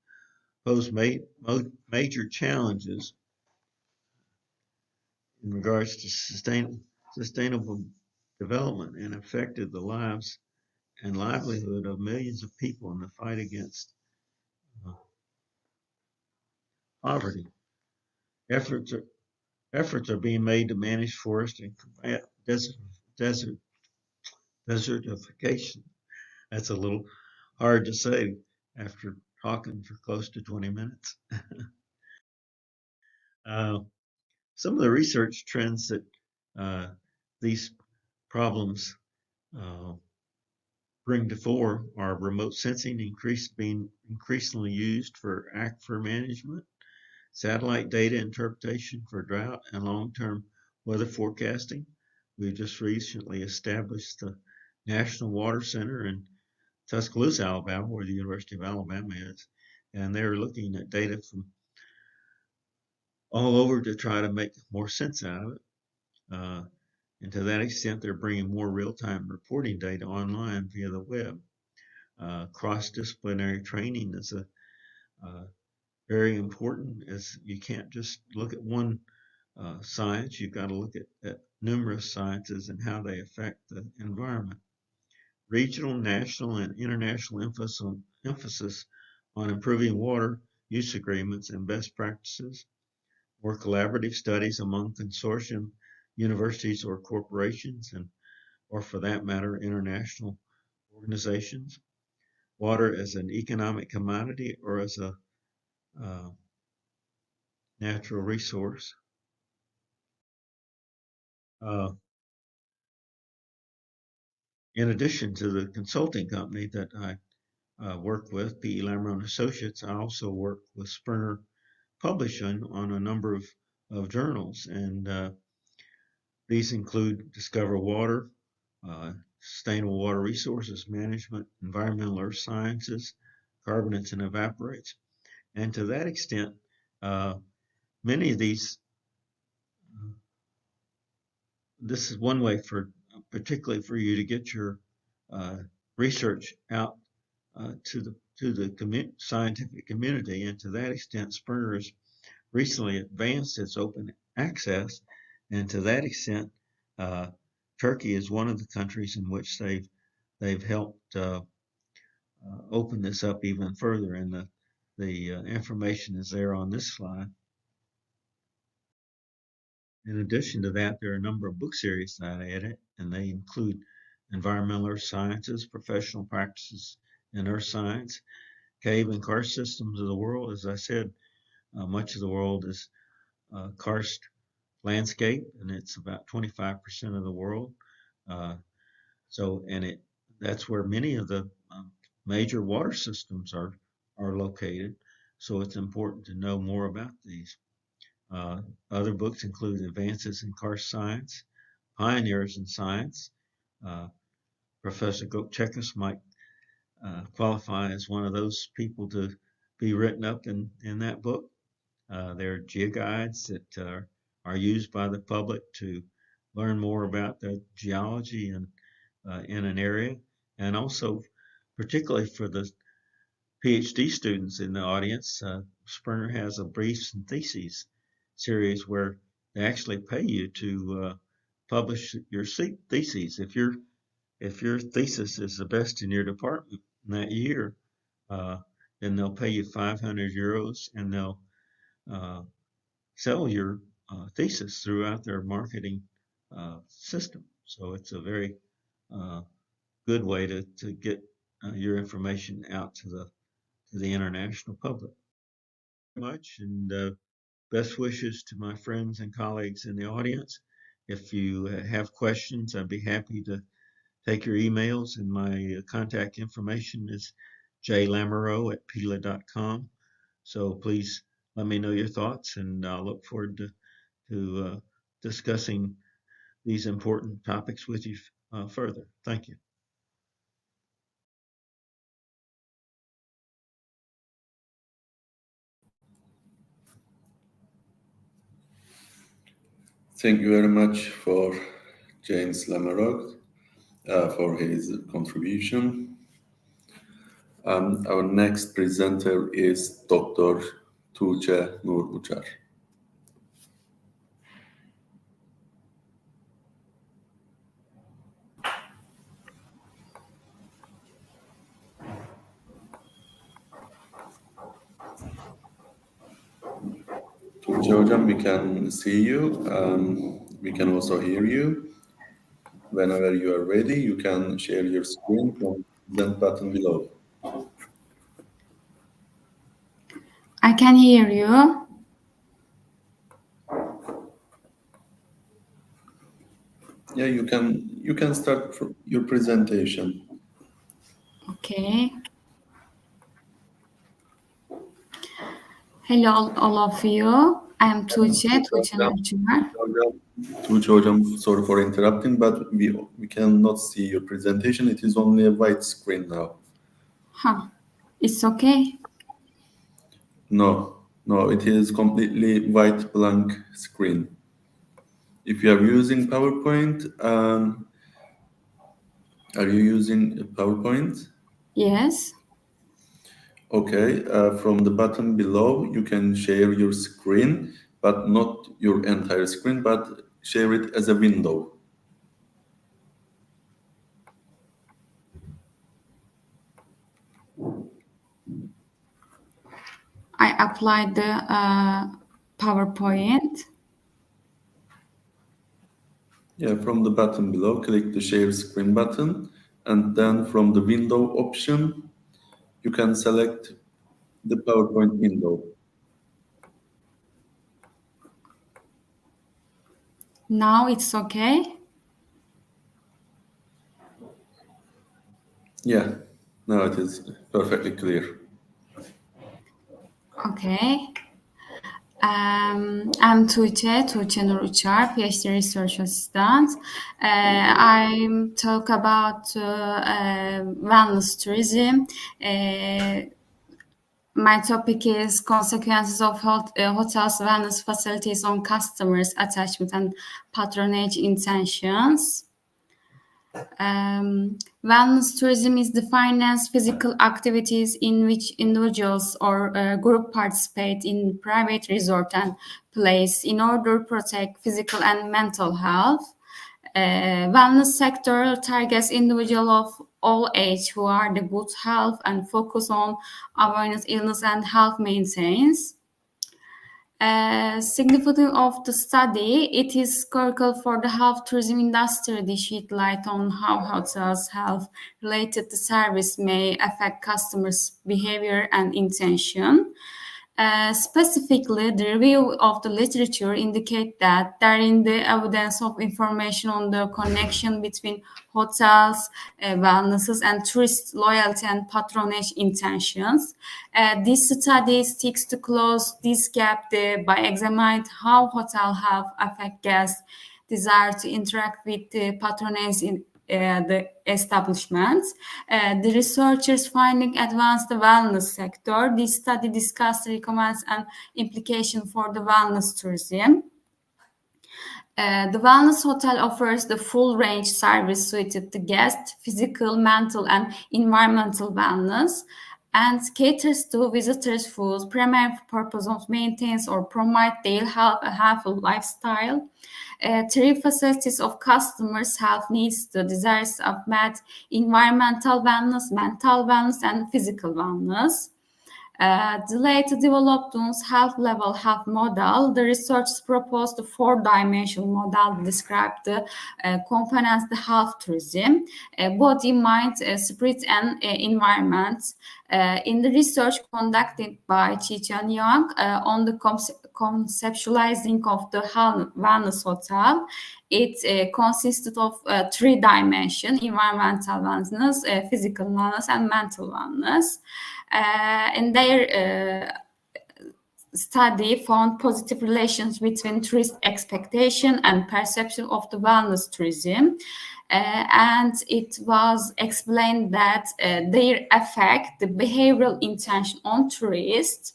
pose major challenges in regards to sustainable development and affected the lives and livelihood of millions of people in the fight against poverty. Efforts are being made to manage forest and combat desertification. That's a little hard to say after talking for close to 20 minutes. Some of the research trends that these problems bring to fore are remote sensing being increasingly used for aquifer management, satellite data interpretation for drought and long-term weather forecasting. We just recently established the National Water Center in Tuscaloosa, Alabama, where the University of Alabama is, and they're looking at data from all over to try to make more sense out of it. And to that extent, they're bringing more real-time reporting data online via the web. Cross-disciplinary training is very important, as you can't just look at one science. You've got to look at numerous sciences and how they affect the environment. Regional, national, and international emphasis on improving water use agreements and best practices. More collaborative studies among consortium universities or corporations, or for that matter, international organizations. Water as an economic commodity or as a natural resource. in addition to the consulting company that I work with, P.E. Lamro & Associates, I also work with Springer Publishing on a number of journals, and these include Discover Water, Sustainable Water Resources Management, Environmental Earth Sciences, Carbonates and Evaporates. And to that extent, many of these, this is one way particularly for you to get your research out to the scientific community. And to that extent, Springer has recently advanced its open access, and to that extent, Turkey is one of the countries in which they've helped open this up even further, and the information is there on this slide. In addition to that, there are a number of book series that I edit, and they include Environmental Earth Sciences, Professional Practices in Earth Science, Cave and Karst Systems of the World. As I said, much of the world is karst landscape, and it's about 25% of the world. That's where many of the major water systems are located. So it's important to know more about these. Other books include Advances in Karst Science, Pioneers in Science. Professor Gokchekis might qualify as one of those people to be written up in that book. There are geoguides that are used by the public to learn more about the geology and in an area, and also particularly for the PhD students in the audience, Springer has a briefs and theses series where they actually pay you to publish your theses. If your thesis is the best in your department in that year, then they'll pay you 500 euros, and they'll sell your thesis throughout their marketing system. So it's a very good way to get your information out to the international public. Much, and best wishes to my friends and colleagues in the audience. If you have questions, I'd be happy to take your emails, and my contact information is jlamoureux@pila.com. So please let me know your thoughts, and I'll look forward to discussing these important topics with you further. Thank you. Thank you very much for James Lamarok for his contribution. Our next presenter is Dr. Tuğçe Nur Uçar. Tuğçe Hocam, we can see you. We can also hear you. Whenever you are ready, you can share your screen from the present button below. I can hear you. Yeah, you can start your presentation. Okay. Hello, all of you. I am Tuğçe Nur Uçar. Tuğçe Hocam, sorry for interrupting, but we cannot see your presentation. It is only a white screen now. It's okay. No, it is completely white blank screen. If you are using PowerPoint, are you using PowerPoint? Yes. Okay, from the button below, you can share your screen, but not your entire screen, but share it as a window. I applied the PowerPoint. Yeah, from the button below, click the share screen button, and then from the window option, you can select the PowerPoint window. Now it's okay. Yeah, now it is perfectly clear. Okay. I'm Tuğçe Nur Uçar, PhD Research Assistant. I talk about wellness tourism. My topic is consequences of hotels' wellness facilities on customers' attachment and patronage intentions. Wellness tourism is defined as physical activities in which individuals or group participate in private resort and place in order to protect physical and mental health. Wellness sector targets individuals of all age who are the good health and focus on awareness, illness, and health maintenance. Significance of the study, it is critical for the health tourism industry to shed light on how hotels' health-related service may affect customers' behavior and intention. Specifically, the review of the literature indicate that there is the evidence of information on the connection between hotels, wellnesses, and tourist loyalty and patronage intentions. This study seeks to close this gap by examining how hotel health affect guests' desire to interact with the patronage in the establishments. The researchers finding advanced the wellness sector. This study discussed recommends and implication for the wellness tourism. The wellness hotel offers the full range service suited to guests, physical, mental, and environmental wellness, and caters to visitors whose primary purpose of maintains or promote their healthy lifestyle. Three facilities of customers' health needs the desires of met environmental wellness, mental wellness, and physical wellness. The later developed health level health model, the researchers proposed a four-dimensional model described the components the health tourism, body, mind, spirit, and environment. In the research conducted by Chi-Chan Young on the conceptualizing of the wellness hotel, it consisted of three dimensions: environmental wellness, physical wellness, and mental wellness. In their study found positive relations between tourist expectation and perception of the wellness tourism. And it was explained that they affect the behavioral intention on tourists.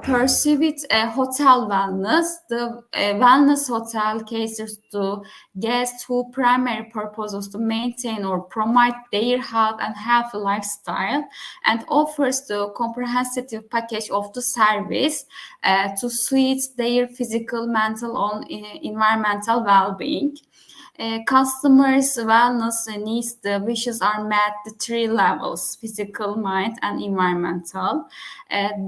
Perceived hotel wellness. The wellness hotel caters to guests whose primary purpose is to maintain or promote their health and healthy lifestyle, and offers the comprehensive package of the service to suit their physical, mental, and environmental well-being. Customers' wellness needs, the wishes are met the three levels: physical, mind, and environmental.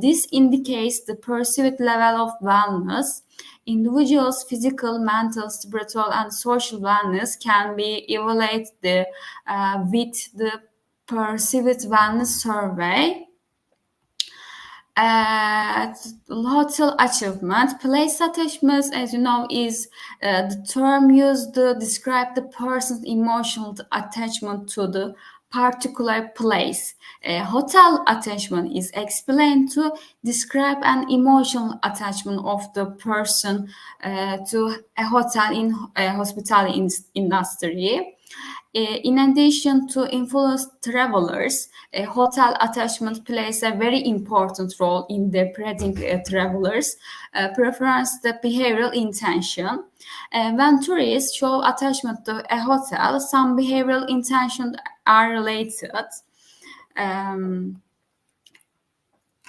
This indicates the perceived level of wellness. Individuals' physical, mental, spiritual, and social wellness can be evaluated with the perceived wellness survey. Hotel achievement. Place attachment, as you know, is the term used to describe the person's emotional attachment to the particular place. Hotel attachment is explained to describe an emotional attachment of the person to a hotel in hospitality industry. In addition to influence travelers, hotel attachment plays a very important role in predicting travelers' preference, the behavioral intention. When tourists show attachment to a hotel, some behavioral intentions are related.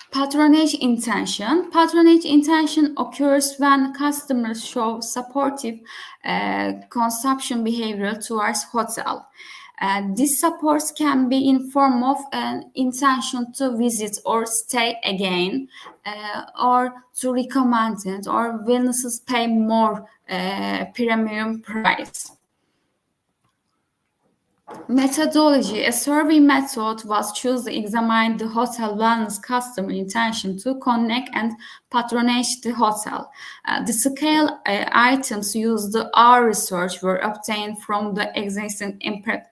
Patronage intention. Patronage intention occurs when customers show supportive consumption behavior towards hotel. This support can be in form of an intention to visit or stay again, or to recommend it, or willingness pay more premium price. Methodology. A survey method was chosen to examine the hotel wellness customer intention to connect and patronage the hotel. The scale items used in our research were obtained from the existing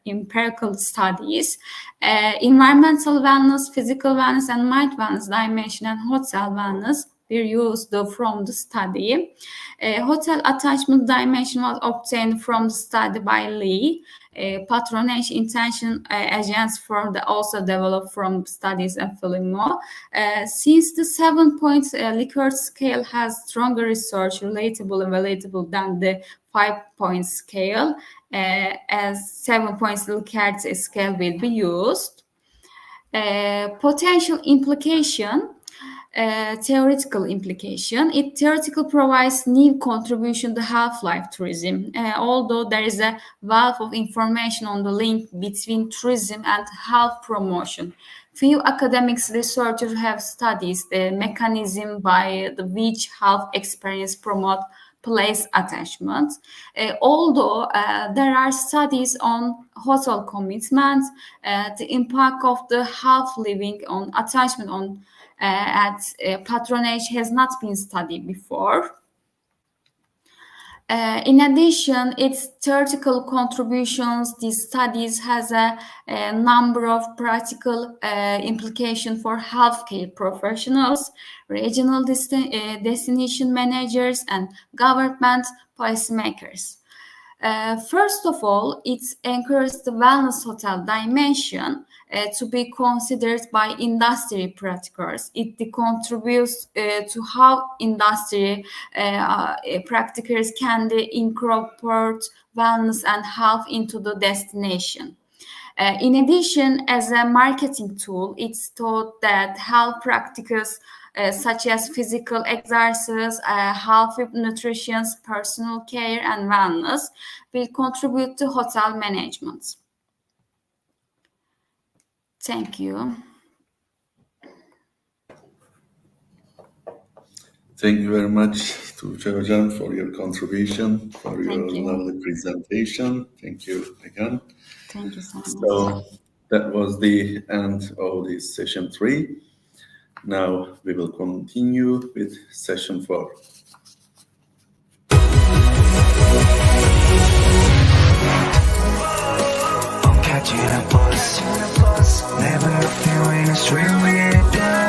empirical studies. Environmental wellness, physical wellness, and mind wellness dimension and hotel wellness were used from the study. Hotel attachment dimension was obtained from the study by Lee. Patronage intention agents also developed from studies and Filimo. Since the 7-point Likert scale has stronger research relatable and relatable than the 5-point scale, as 7 points Likert scale will be used. Potential implication. Theoretical implication. It theoretically provides new contribution to half-life tourism, although there is a wealth of information on the link between tourism and health promotion. Few academics researchers have studied the mechanism by which health experience promote place attachment. Although there are studies on hotel commitment, the impact of the health living on attachment on patronage has not been studied before. In addition, its theoretical contributions, these studies has a number of practical implications for healthcare professionals, regional destination managers, and government policymakers. First of all, it encourages the wellness hotel dimension to be considered by industry practitioners. It contributes to how industry practitioners can incorporate wellness and health into the destination. In addition, as a marketing tool, it's thought that health practices such as physical exercise, healthy nutrition, personal care, and wellness will contribute to hotel management. Thank you. Thank you very much to Hocam for your contribution, for your lovely presentation. Thank you again. Thank you so much. So that was the end of this session 3. Now we will continue with session 4. Catching a bus, never feeling straight with it down.